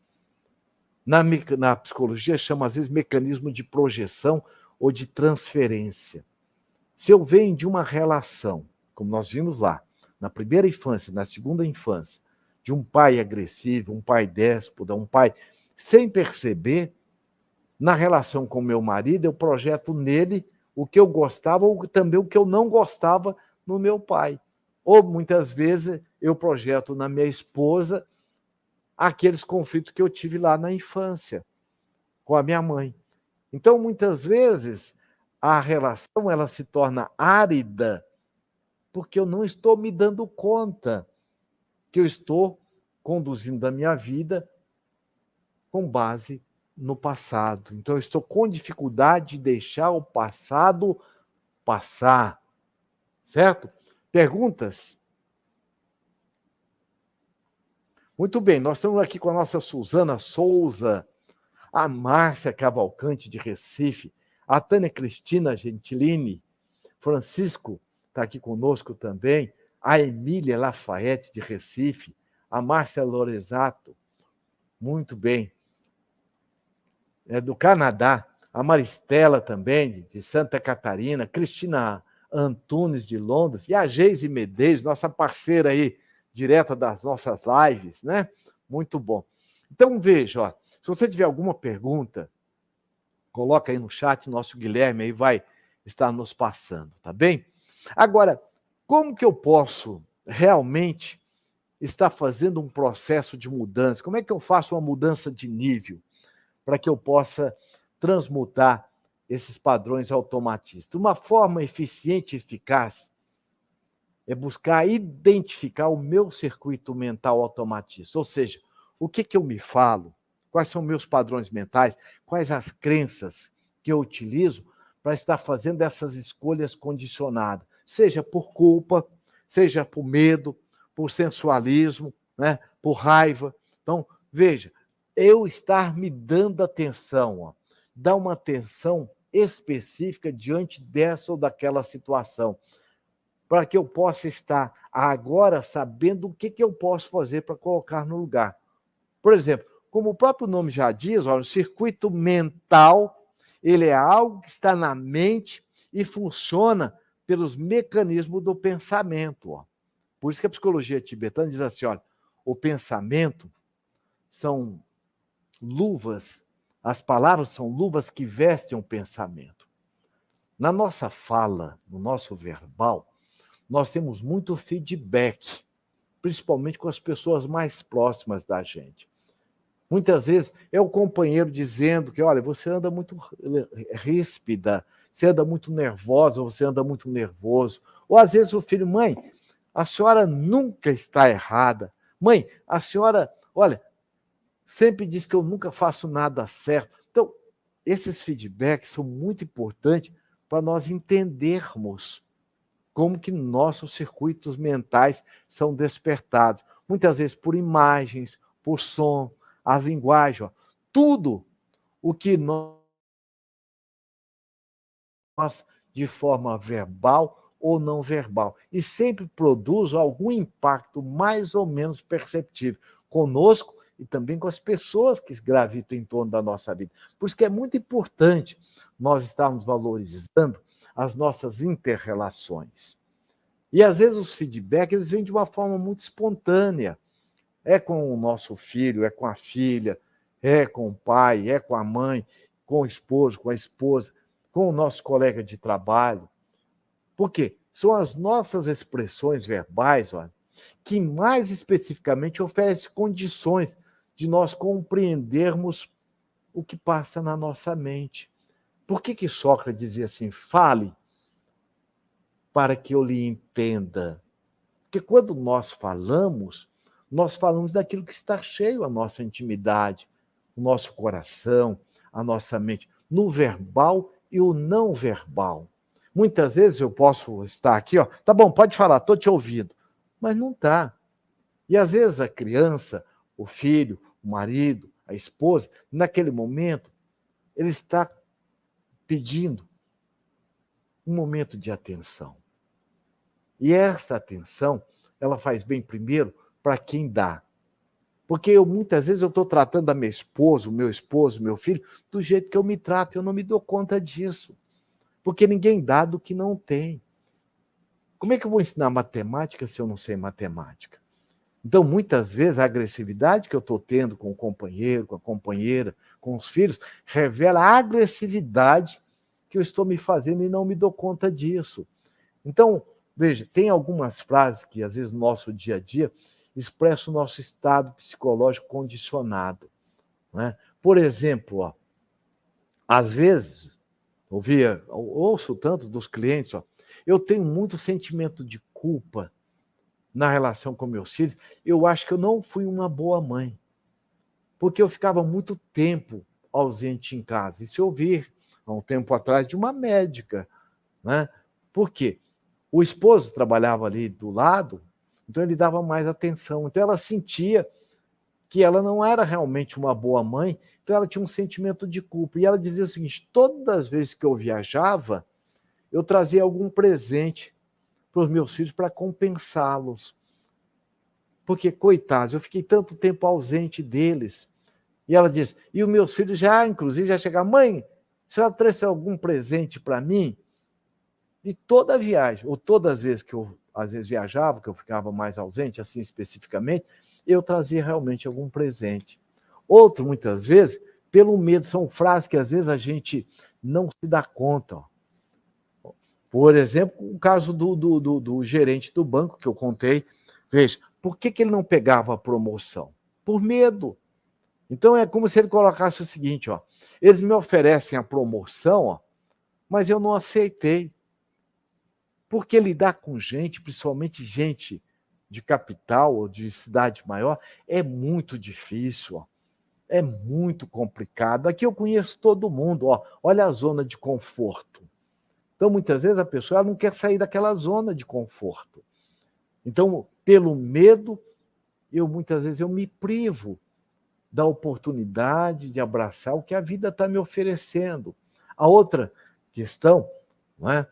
Na psicologia chama às vezes mecanismo de projeção ou de transferência. Se eu venho de uma relação, como nós vimos lá, na primeira infância, na segunda infância, de um pai agressivo, um pai déspota, um pai sem perceber, na relação com meu marido, eu projeto nele o que eu gostava ou também o que eu não gostava no meu pai. Ou muitas vezes eu projeto na minha esposa aqueles conflitos que eu tive lá na infância com a minha mãe. Então, muitas vezes, a relação ela se torna árida porque eu não estou me dando conta que eu estou conduzindo a minha vida com base no passado. Então, eu estou com dificuldade de deixar o passado passar. Certo? Perguntas? Muito bem, nós estamos aqui com a nossa Suzana Souza, a Márcia Cavalcante, de Recife, a Tânia Cristina Gentilini, Francisco está aqui conosco também, a Emília Lafayette, de Recife, a Márcia Loresato, muito bem, é do Canadá, a Maristela também, de Santa Catarina, Cristina Antunes, de Londres, e a Geise Medeiros, nossa parceira aí, direta das nossas lives, né? Muito bom. Então, veja, ó, se você tiver alguma pergunta, coloca aí no chat, nosso Guilherme aí vai estar nos passando, tá bem? Agora, como que eu posso realmente estar fazendo um processo de mudança? Como é que eu faço uma mudança de nível para que eu possa transmutar esses padrões automatistas? Uma forma eficiente e eficaz é buscar identificar o meu circuito mental automatista, ou seja, o que eu me falo, quais são meus padrões mentais, quais as crenças que eu utilizo para estar fazendo essas escolhas condicionadas, seja por culpa, seja por medo, por sensualismo, né, por raiva. Então, veja, eu estar me dando atenção, dar uma atenção específica diante dessa ou daquela situação, para que eu possa estar agora sabendo o que eu posso fazer para colocar no lugar. Por exemplo, como o próprio nome já diz, olha, o circuito mental, ele é algo que está na mente e funciona pelos mecanismos do pensamento. Ó. Por isso que a psicologia tibetana diz assim, olha, o pensamento são luvas, as palavras são luvas que vestem o pensamento. Na nossa fala, no nosso verbal, nós temos muito feedback, principalmente com as pessoas mais próximas da gente. Muitas vezes é o companheiro dizendo que, olha, você anda muito ríspida, você anda muito nervosa, você anda muito nervoso. Ou às vezes o filho, mãe, a senhora nunca está errada. Mãe, a senhora, olha, sempre diz que eu nunca faço nada certo. Então, esses feedbacks são muito importantes para nós entendermos como que nossos circuitos mentais são despertados. Muitas vezes por imagens, por som, a linguagem, ó, tudo o que nós, de forma verbal ou não verbal, e sempre produz algum impacto mais ou menos perceptível conosco e também com as pessoas que gravitam em torno da nossa vida. Por isso que é muito importante nós estarmos valorizando as nossas interrelações. E às vezes os feedbacks eles vêm de uma forma muito espontânea. É com o nosso filho, é com a filha, é com o pai, é com a mãe, com o esposo, com a esposa, com o nosso colega de trabalho. Por quê? São as nossas expressões verbais, olha, que mais especificamente oferecem condições de nós compreendermos o que passa na nossa mente. Por que Sócrates dizia assim, fale para que eu lhe entenda? Porque quando nós falamos daquilo que está cheio a nossa intimidade, o nosso coração, a nossa mente, no verbal e o não verbal. Muitas vezes eu posso estar aqui, ó, tá bom, pode falar, estou te ouvindo, mas não está. E às vezes a criança, o filho, o marido, a esposa, naquele momento, ele está pedindo um momento de atenção. E esta atenção, ela faz bem primeiro para quem dá. Porque muitas vezes eu estou tratando a minha esposa, o meu esposo, meu filho, do jeito que eu me trato, eu não me dou conta disso. Porque ninguém dá do que não tem. Como é que eu vou ensinar matemática se eu não sei matemática? Então, muitas vezes, a agressividade que eu estou tendo com o companheiro, com a companheira, com os filhos, revela a agressividade que eu estou me fazendo e não me dou conta disso. Então, veja, tem algumas frases que, às vezes, no nosso dia a dia, expressam o nosso estado psicológico condicionado. Né? Por exemplo, ó, às vezes, ouço tanto dos clientes, ó, eu tenho muito sentimento de culpa na relação com meus filhos, eu acho que eu não fui uma boa mãe, porque eu ficava muito tempo ausente em casa. Isso eu ouvi há um tempo atrás de uma médica. Né? Por quê? O esposo trabalhava ali do lado, então ele dava mais atenção. Então ela sentia que ela não era realmente uma boa mãe, então ela tinha um sentimento de culpa. E ela dizia o seguinte, todas as vezes que eu viajava, eu trazia algum presente para os meus filhos para compensá-los. Porque, coitados, eu fiquei tanto tempo ausente deles. E ela diz, e os meus filhos já, inclusive, já chegaram, mãe, a senhora trouxe algum presente para mim? E toda viagem, ou todas as vezes que eu, às vezes, viajava, que eu ficava mais ausente, assim especificamente, eu trazia realmente algum presente. Outro, muitas vezes, pelo medo, são frases que às vezes a gente não se dá conta. Ó. Por exemplo, o caso do gerente do banco que eu contei. Veja, por que ele não pegava a promoção? Por medo. Então é como se ele colocasse o seguinte, ó, eles me oferecem a promoção, ó, mas eu não aceitei. Porque lidar com gente, principalmente gente de capital ou de cidade maior, é muito difícil, ó. É muito complicado. Aqui eu conheço todo mundo, ó. Olha a zona de conforto. Então, muitas vezes a pessoa ela não quer sair daquela zona de conforto. Então, pelo medo, muitas vezes eu me privo da oportunidade de abraçar o que a vida está me oferecendo. A outra questão, não é?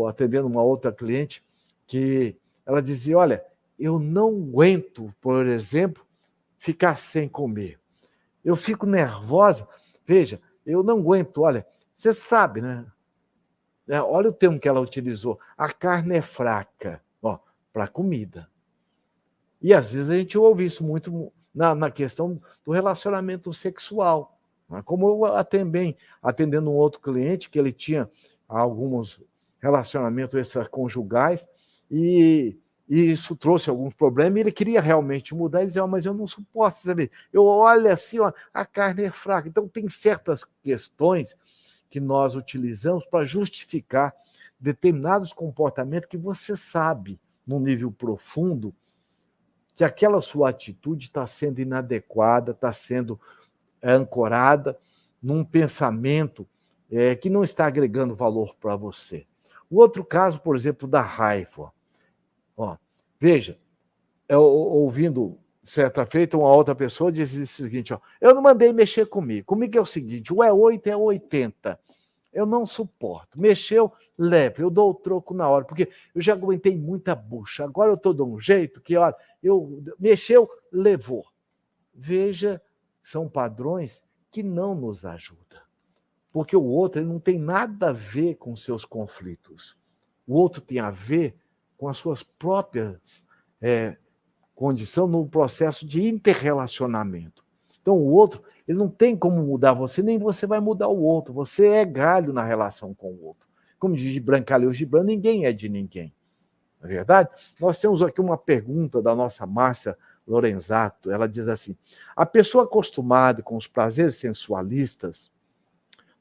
Atendendo uma outra cliente, que ela dizia, olha, eu não aguento, por exemplo, ficar sem comer. Eu fico nervosa. Veja, eu não aguento, olha, você sabe, né? Olha o termo que ela utilizou. A carne é fraca, para comida. E às vezes a gente ouve isso muito na questão do relacionamento sexual. Como eu também, atendendo um outro cliente, que ele tinha alguns relacionamentos extraconjugais, e isso trouxe alguns problemas, e ele queria realmente mudar, ele dizia, mas eu não suporto, sabe? Eu olho assim, a carne é fraca. Então tem certas questões que nós utilizamos para justificar determinados comportamentos que você sabe, num nível profundo, que aquela sua atitude está sendo inadequada, está sendo ancorada num pensamento que não está agregando valor para você. O outro caso, por exemplo, da raiva. Veja, ouvindo certa feita, uma outra pessoa diz o seguinte, eu não mandei mexer comigo. Comigo é o seguinte, ou é 8, é 80. Eu não suporto. Mexeu, leva. Eu dou o troco na hora, porque eu já aguentei muita bucha. Agora eu estou de um jeito que, olha, mexeu, levou. Veja, são padrões que não nos ajudam. Porque o outro ele não tem nada a ver com seus conflitos. O outro tem a ver com as suas próprias condições no processo de interrelacionamento. Então, o outro, ele não tem como mudar você, nem você vai mudar o outro. Você é galho na relação com o outro. Como diz Brancalhão Gibran, ninguém é de ninguém. Não é verdade? Nós temos aqui uma pergunta da nossa Márcia Lorenzato. Ela diz assim, a pessoa acostumada com os prazeres sensualistas,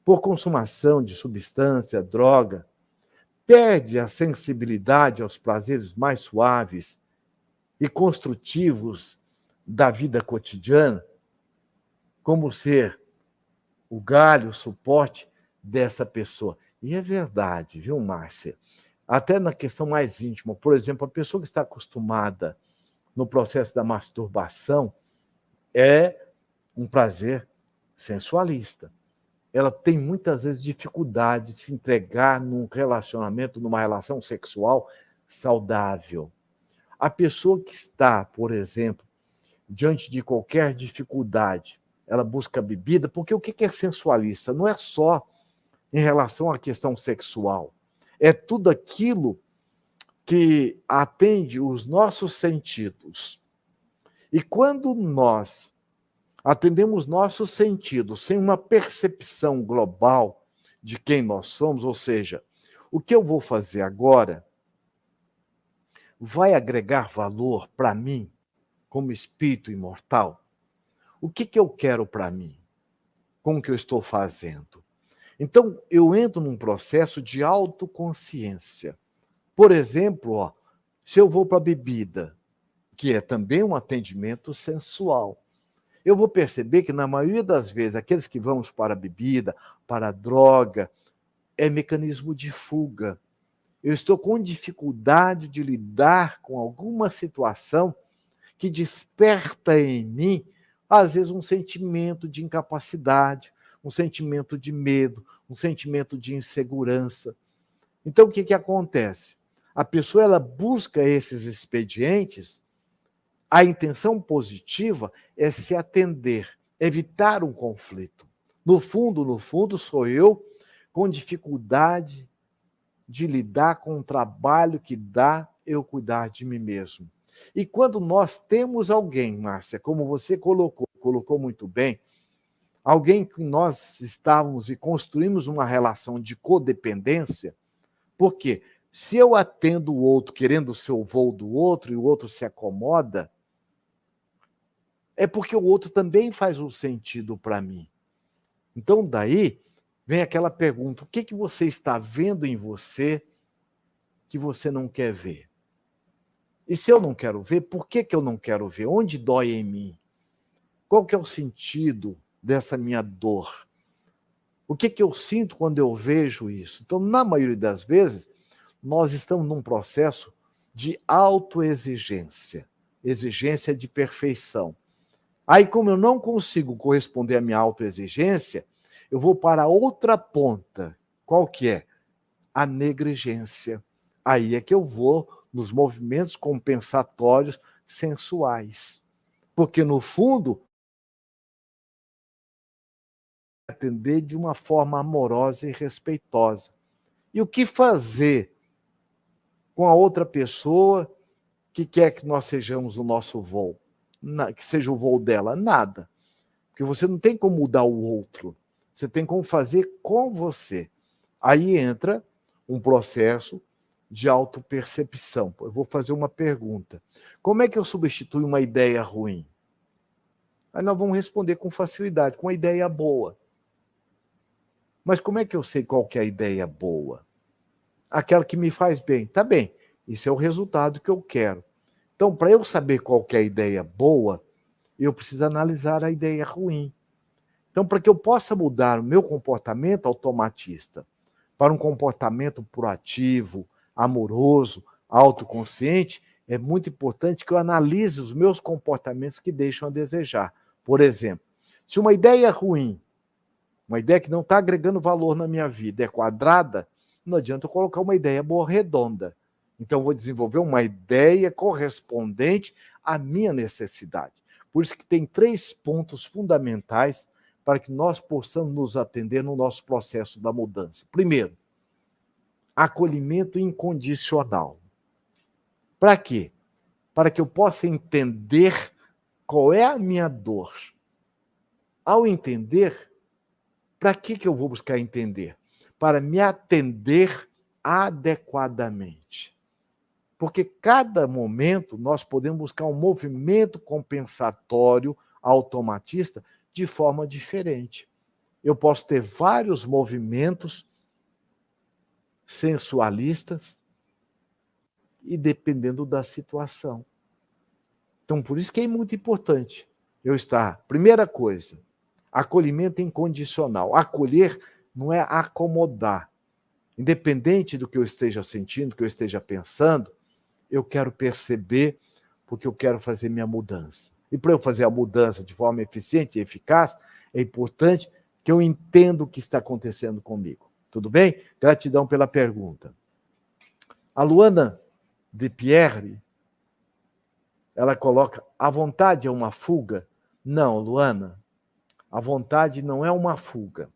por consumação de substância, droga, perde a sensibilidade aos prazeres mais suaves e construtivos da vida cotidiana, como ser o galho, o suporte dessa pessoa. E é verdade, viu, Márcia? Até na questão mais íntima, por exemplo, a pessoa que está acostumada no processo da masturbação é um prazer sensualista. Ela tem muitas vezes dificuldade de se entregar num relacionamento, numa relação sexual saudável. A pessoa que está, por exemplo, diante de qualquer dificuldade, ela busca bebida, porque o que é sensualista? Não é só em relação à questão sexual. É tudo aquilo que atende os nossos sentidos. E quando nós atendemos nossos sentidos sem uma percepção global de quem nós somos, ou seja, o que eu vou fazer agora vai agregar valor para mim como espírito imortal? O que eu quero para mim? Com o que eu estou fazendo? Então, eu entro num processo de autoconsciência. Por exemplo, se eu vou para a bebida, que é também um atendimento sensual, eu vou perceber que, na maioria das vezes, aqueles que vamos para a bebida, para a droga, é mecanismo de fuga. Eu estou com dificuldade de lidar com alguma situação que desperta em mim, às vezes, um sentimento de incapacidade, um sentimento de medo, um sentimento de insegurança. Então, o que acontece? A pessoa ela busca esses expedientes, a intenção positiva é se atender, evitar um conflito. No fundo, sou eu com dificuldade de lidar com o trabalho que dá eu cuidar de mim mesmo. E quando nós temos alguém, Márcia, como você colocou muito bem, alguém que nós estávamos e construímos uma relação de codependência, porque se eu atendo o outro querendo o seu voo do outro e o outro se acomoda, é porque o outro também faz um sentido para mim. Então, daí, vem aquela pergunta, o que você está vendo em você que você não quer ver? E se eu não quero ver, por que eu não quero ver? Onde dói em mim? Qual que é o sentido dessa minha dor? O que eu sinto quando eu vejo isso? Então, na maioria das vezes, nós estamos num processo de autoexigência, exigência de perfeição. Aí, como eu não consigo corresponder à minha autoexigência, eu vou para a outra ponta. Qual que é? A negligência. Aí é que eu vou nos movimentos compensatórios sensuais. Porque, no fundo, atender de uma forma amorosa e respeitosa. E o que fazer com a outra pessoa que quer que nós sejamos o nosso voo? Que seja o voo dela? Nada. Porque você não tem como mudar o outro. Você tem como fazer com você. Aí entra um processo de autopercepção. Eu vou fazer uma pergunta. Como é que eu substituo uma ideia ruim? Aí nós vamos responder com facilidade, com uma ideia boa. Mas como é que eu sei qual que é a ideia boa? Aquela que me faz bem. Tá bem, isso é o resultado que eu quero. Então, para eu saber qual que é a ideia boa, eu preciso analisar a ideia ruim. Então, para que eu possa mudar o meu comportamento automatista para um comportamento proativo, amoroso, autoconsciente, é muito importante que eu analise os meus comportamentos que deixam a desejar. Por exemplo, se uma ideia ruim, uma ideia que não está agregando valor na minha vida, é quadrada, não adianta eu colocar uma ideia boa redonda. Então, eu vou desenvolver uma ideia correspondente à minha necessidade. Por isso que tem 3 pontos fundamentais para que nós possamos nos atender no nosso processo da mudança. Primeiro, acolhimento incondicional. Para quê? Para que eu possa entender qual é a minha dor. Ao entender, para que eu vou buscar entender? Para me atender adequadamente. Porque cada momento nós podemos buscar um movimento compensatório automatista de forma diferente. Eu posso ter vários movimentos sensualistas e dependendo da situação. Então, por isso que é muito importante eu estar, primeira coisa, acolhimento incondicional. Acolher não é acomodar. Independente do que eu esteja sentindo, do que eu esteja pensando, eu quero perceber porque eu quero fazer minha mudança. E para eu fazer a mudança de forma eficiente e eficaz, é importante que eu entenda o que está acontecendo comigo. Tudo bem? Gratidão pela pergunta. A Luana de Pierre, ela coloca, a vontade é uma fuga? Não, Luana, a vontade não é uma fuga.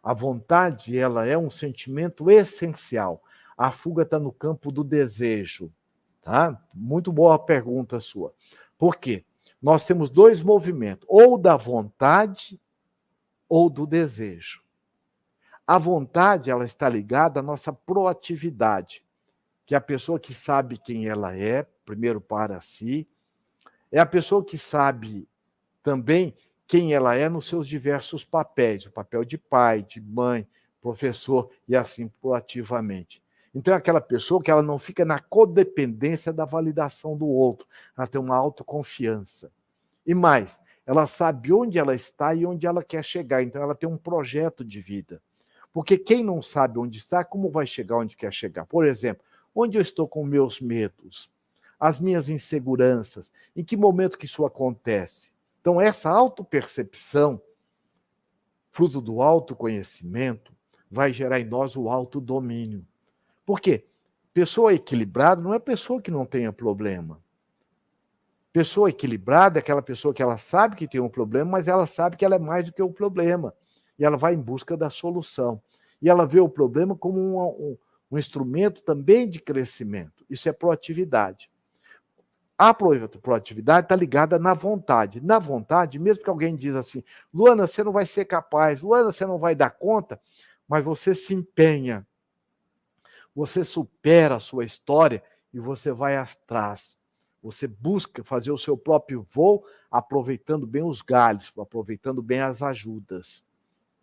A vontade, ela é um sentimento essencial. A fuga está no campo do desejo. Tá? Muito boa a pergunta sua. Por quê? Nós temos 2 movimentos, ou da vontade ou do desejo. A vontade, ela está ligada à nossa proatividade, que é a pessoa que sabe quem ela é, primeiro para si, é a pessoa que sabe também quem ela é nos seus diversos papéis, o papel de pai, de mãe, professor e assim proativamente. Então é aquela pessoa que ela não fica na codependência da validação do outro, ela tem uma autoconfiança. E mais, ela sabe onde ela está e onde ela quer chegar, então ela tem um projeto de vida. Porque quem não sabe onde está, como vai chegar onde quer chegar? Por exemplo, onde eu estou com meus medos, as minhas inseguranças, em que momento que isso acontece? Então, essa autopercepção, fruto do autoconhecimento, vai gerar em nós o autodomínio. Por quê? Pessoa equilibrada não é pessoa que não tenha problema. Pessoa equilibrada é aquela pessoa que ela sabe que tem um problema, mas ela sabe que ela é mais do que o problema. E ela vai em busca da solução. E ela vê o problema como um instrumento também de crescimento. Isso é proatividade. A proatividade está ligada na vontade. Na vontade, mesmo que alguém diz assim, Luana, você não vai ser capaz, Luana, você não vai dar conta, mas você se empenha. Você supera a sua história e você vai atrás. Você busca fazer o seu próprio voo, aproveitando bem os galhos, aproveitando bem as ajudas.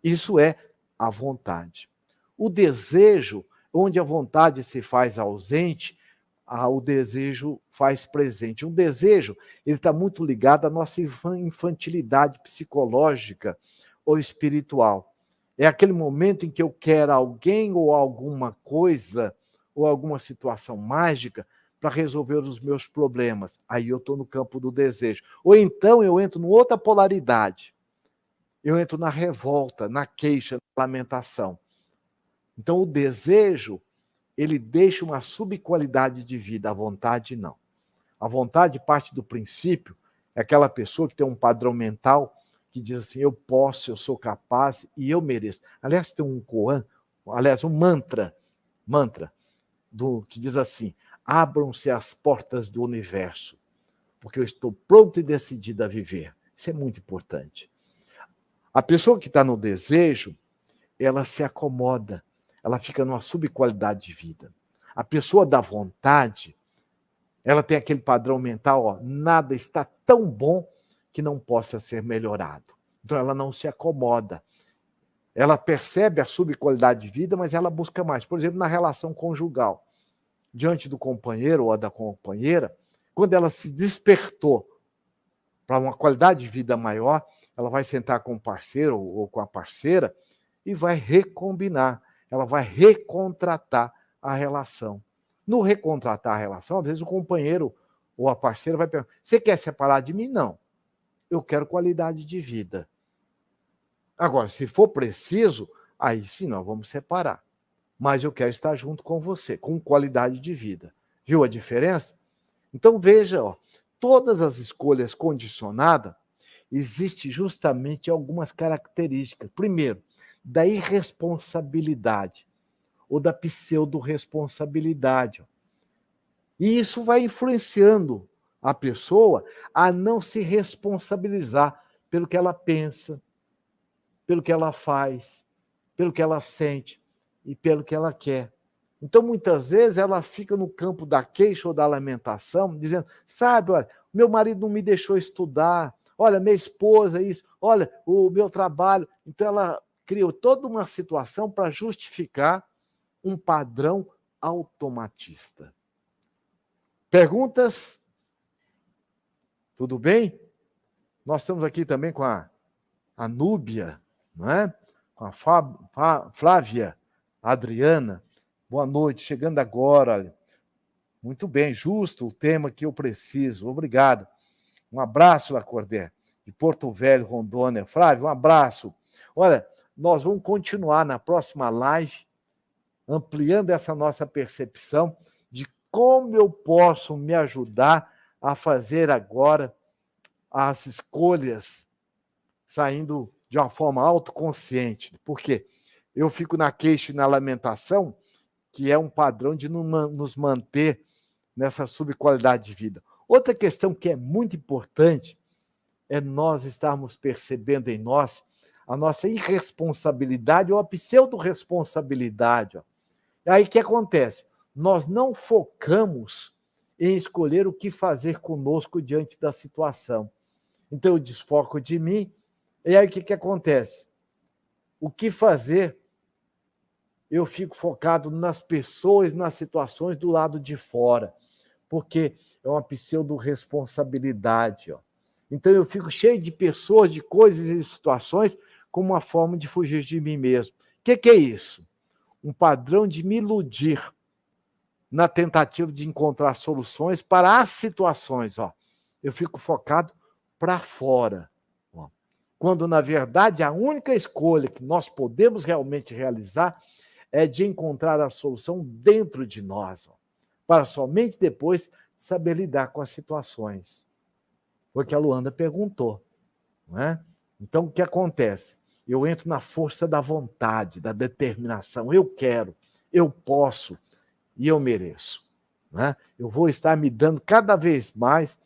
Isso é a vontade. O desejo, onde a vontade se faz ausente, o desejo faz presente. Um desejo, ele está muito ligado à nossa infantilidade psicológica ou espiritual. É aquele momento em que eu quero alguém ou alguma coisa ou alguma situação mágica para resolver os meus problemas. Aí eu estou no campo do desejo. Ou então eu entro numa outra polaridade. eu entro na revolta, na queixa, na lamentação. Então, o desejo, ele deixa uma subqualidade de vida, a vontade não. A vontade parte do princípio, é aquela pessoa que tem um padrão mental que diz assim, eu posso, eu sou capaz e eu mereço. Aliás, tem um koan, aliás, um mantra que diz assim, abram-se as portas do universo, porque eu estou pronto e decidido a viver. Isso é muito importante. A pessoa que está no desejo, ela se acomoda, ela fica numa subqualidade de vida. A pessoa da vontade, ela tem aquele padrão mental, ó, nada está tão bom que não possa ser melhorado. Então ela não se acomoda. Ela percebe a subqualidade de vida, mas ela busca mais. Por exemplo, na relação conjugal, diante do companheiro ou da companheira, quando ela se despertou para uma qualidade de vida maior, ela vai sentar com o parceiro ou com a parceira e vai recombinar, ela vai recontratar a relação. No recontratar a relação, às vezes o companheiro ou a parceira vai perguntar, você quer separar de mim? Não. Eu quero qualidade de vida. Agora, se for preciso, aí sim nós vamos separar. Mas eu quero estar junto com você, com qualidade de vida. Viu a diferença? Então veja, ó, todas as escolhas condicionadas, existem justamente algumas características. Primeiro, da irresponsabilidade ou da pseudo-responsabilidade. E isso vai influenciando a pessoa a não se responsabilizar pelo que ela pensa, pelo que ela faz, pelo que ela sente e pelo que ela quer. Então, muitas vezes, ela fica no campo da queixa ou da lamentação, dizendo, sabe, olha, meu marido não me deixou estudar, olha, minha esposa, isso, olha, o meu trabalho. Então, ela criou toda uma situação para justificar um padrão automatista. Perguntas? Tudo bem? Nós estamos aqui também com a Núbia, não é? Com a Flávia, a Adriana. Boa noite, chegando agora. Olha. Muito bem, justo o tema que eu preciso. Obrigado. Um abraço, Lacordaire, de Porto Velho, Rondônia. Flávio, um abraço. Olha, nós vamos continuar na próxima live, ampliando essa nossa percepção de como eu posso me ajudar a fazer agora as escolhas saindo de uma forma autoconsciente. Por quê? Eu fico na queixa e na lamentação, que é um padrão de nos manter nessa subqualidade de vida. Outra questão que é muito importante é nós estarmos percebendo em nós a nossa irresponsabilidade ou a pseudo-responsabilidade. E aí o que acontece? Nós não focamos em escolher o que fazer conosco diante da situação. Então eu desfoco de mim, e aí o que acontece? O que fazer? Eu fico focado nas pessoas, nas situações do lado de fora, porque é uma pseudo-responsabilidade. Então eu fico cheio de pessoas, de coisas e situações como uma forma de fugir de mim mesmo. O que é isso? Um padrão de me iludir na tentativa de encontrar soluções para as situações. Eu fico focado para fora. Quando, na verdade, a única escolha que nós podemos realmente realizar é de encontrar a solução dentro de nós, para somente depois saber lidar com as situações. Foi o que a Luanda perguntou. Não é? Então, o que acontece? Eu entro na força da vontade, da determinação. Eu quero, eu posso e eu mereço. Não é? Eu vou estar me dando cada vez mais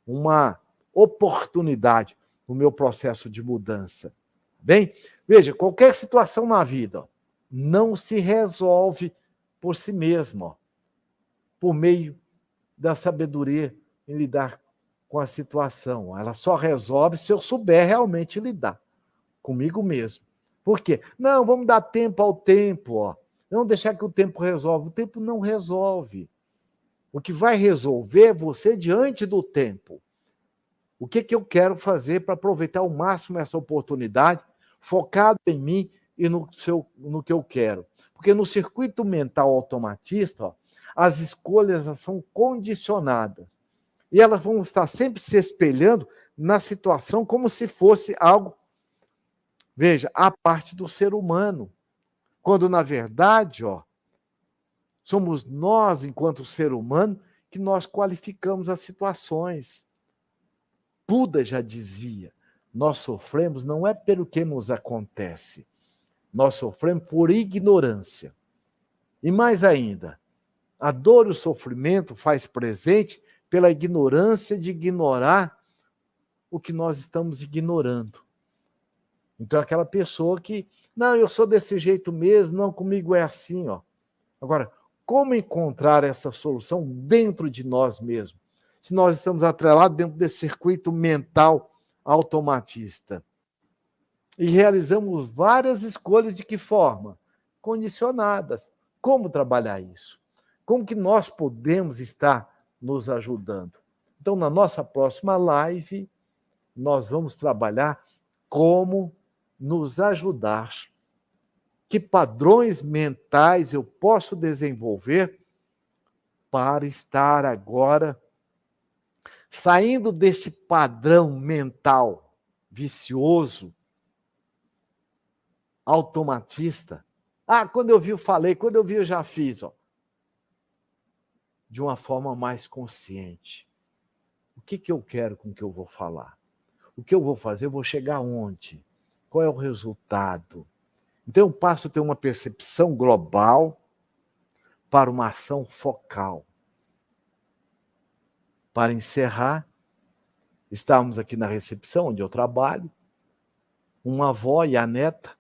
uma oportunidade no meu processo de mudança. Bem, veja, qualquer situação na vida não se resolve por si mesma, por meio da sabedoria em lidar com a situação. Ela só resolve se eu souber realmente lidar comigo mesmo. Por quê? Não, vamos dar tempo ao tempo. Não deixar que o tempo resolva. O tempo não resolve. O que vai resolver é você diante do tempo. O que eu quero fazer para aproveitar ao máximo essa oportunidade, focado em mim e no que eu quero. Porque no circuito mental automatista, as escolhas são condicionadas. E elas vão estar sempre se espelhando na situação como se fosse algo Veja, a parte do ser humano, quando na verdade, somos nós, enquanto ser humano, que nós qualificamos as situações. Buda já dizia, nós sofremos não é pelo que nos acontece, nós sofremos por ignorância. E mais ainda, a dor e o sofrimento faz presente pela ignorância de ignorar o que nós estamos ignorando. Então, aquela pessoa que, não, eu sou desse jeito mesmo, não, comigo é assim, Agora, como encontrar essa solução dentro de nós mesmos? Se nós estamos atrelados dentro desse circuito mental automatista. E realizamos várias escolhas de que forma? Condicionadas. Como trabalhar isso? Como que nós podemos estar nos ajudando? Então, na nossa próxima live, nós vamos trabalhar como nos ajudar. Que padrões mentais eu posso desenvolver para estar agora saindo deste padrão mental vicioso, automatista. Quando eu vi, eu falei, quando eu vi, eu já fiz, de uma forma mais consciente. O que eu quero com o que eu vou falar? O que eu vou fazer? Eu vou chegar onde? Qual é o resultado? Então eu passo a ter uma percepção global para uma ação focal. Para encerrar, estávamos aqui na recepção, onde eu trabalho, uma avó e a neta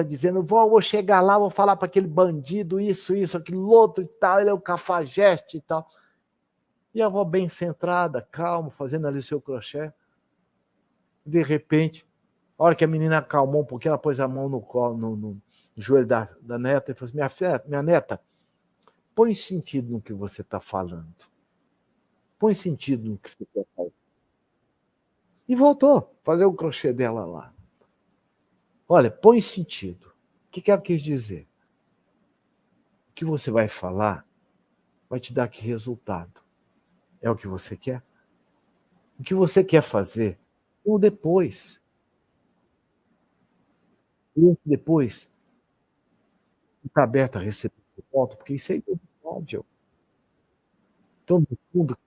dizendo, vó, eu vou chegar lá, vou falar para aquele bandido, isso, aquilo outro e tal, ele é o cafajeste e tal. E a avó bem centrada, calma, fazendo ali o seu crochê. De repente, a hora que a menina acalmou um pouquinho, ela pôs a mão no joelho da neta e falou assim, minha neta, põe sentido no que você está falando. Põe sentido no que você quer fazer. E voltou a fazer o crochê dela lá. Olha, põe sentido. O que ela quis dizer? O que você vai falar vai te dar que resultado? É o que você quer? O que você quer fazer? Ou depois? E depois? Está aberta a receber de volta? Porque isso é óbvio. Então, no fundo,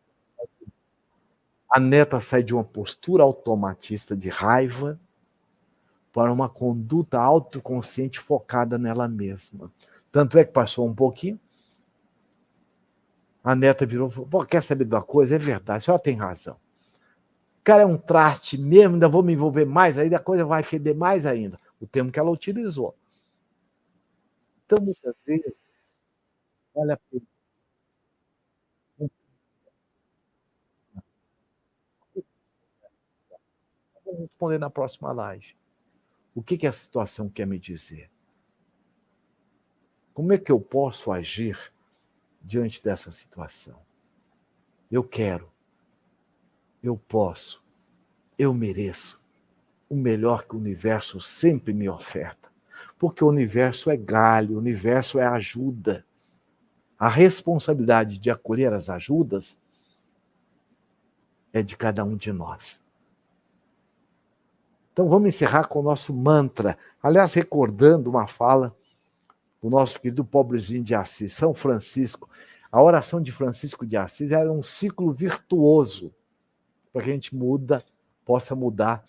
a neta sai de uma postura automatista de raiva para uma conduta autoconsciente focada nela mesma. Tanto é que passou um pouquinho, a neta virou e falou, quer saber de uma coisa? É verdade, a senhora tem razão. O cara é um traste mesmo, ainda vou me envolver mais, aí a coisa vai feder mais ainda. O termo que ela utilizou. Então, muitas vezes, vale a pena. Vamos responder na próxima live. O que a situação quer me dizer? Como é que eu posso agir diante dessa situação? Eu quero, eu posso, eu mereço o melhor que o universo sempre me oferta. Porque o universo é galho, o universo é ajuda. A responsabilidade de acolher as ajudas é de cada um de nós. Então vamos encerrar com o nosso mantra. Aliás, recordando uma fala do nosso querido pobrezinho de Assis, São Francisco. A oração de Francisco de Assis era um ciclo virtuoso para que a gente possa mudar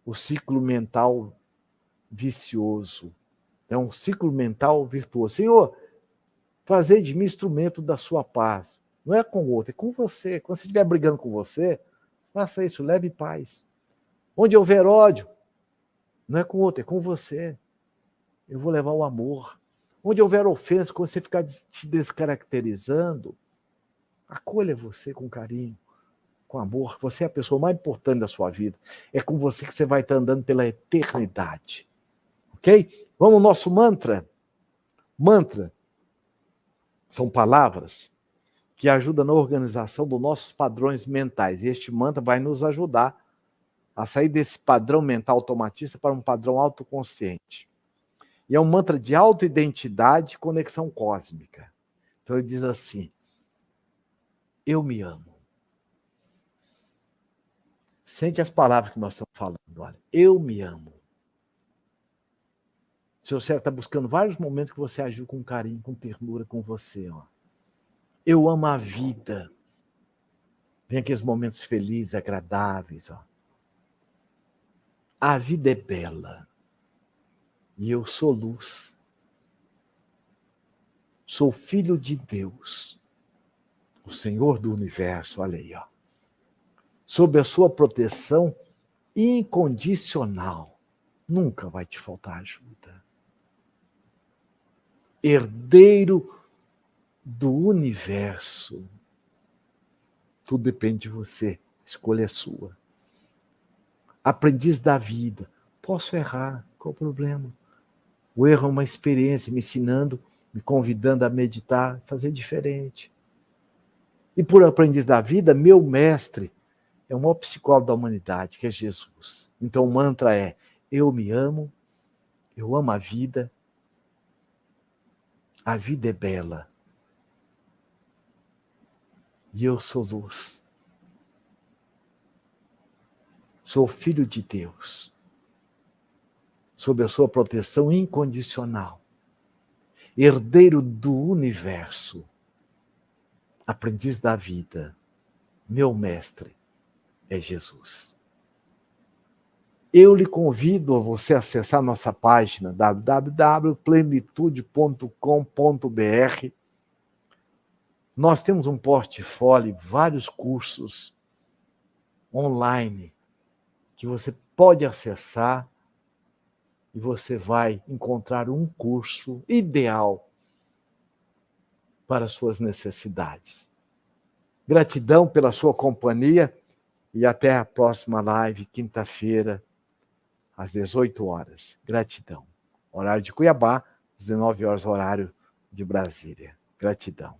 o ciclo mental vicioso. É um ciclo mental virtuoso. Senhor, fazer de mim instrumento da sua paz. Não é com o outro, é com você. Quando você estiver brigando com você, faça isso, leve paz. Onde houver ódio, não é com o outro, é com você. Eu vou levar o amor. Onde houver ofensa, quando você ficar te descaracterizando, acolha você com carinho, com amor. Você é a pessoa mais importante da sua vida. É com você que você vai estar andando pela eternidade. Ok? Vamos ao nosso mantra. Mantra são palavras que ajudam na organização dos nossos padrões mentais. E este mantra vai nos ajudar a sair desse padrão mental automatista para um padrão autoconsciente. E é um mantra de autoidentidade e conexão cósmica. Então ele diz assim, eu me amo. Sente as palavras que nós estamos falando. Olha, eu me amo. O seu cérebro está buscando vários momentos que você agiu com carinho, com ternura com você. Ó. Eu amo a vida. Vem aqueles momentos felizes, agradáveis. Ó. A vida é bela. E eu sou luz. Sou filho de Deus. O Senhor do universo, olha aí. Ó. Sob a sua proteção incondicional. Nunca vai te faltar ajuda. Herdeiro do universo. Tudo depende de você. A escolha é sua. Aprendiz da vida. Posso errar. Qual o problema? O erro é uma experiência me ensinando, me convidando a meditar, fazer diferente. E por aprendiz da vida, meu mestre é o maior psicólogo da humanidade, que é Jesus. Então o mantra é: eu me amo, eu amo a vida é bela. E eu sou luz. Sou filho de Deus. Sob a sua proteção incondicional. Herdeiro do universo. Aprendiz da vida. Meu mestre é Jesus. Eu lhe convido a você acessar nossa página www.plenitude.com.br. Nós temos um portfólio, vários cursos online que você pode acessar e você vai encontrar um curso ideal para suas necessidades. Gratidão pela sua companhia e até a próxima live, quinta-feira, às 18 horas. Gratidão. Horário de Cuiabá, 19 horas, horário de Brasília. Gratidão.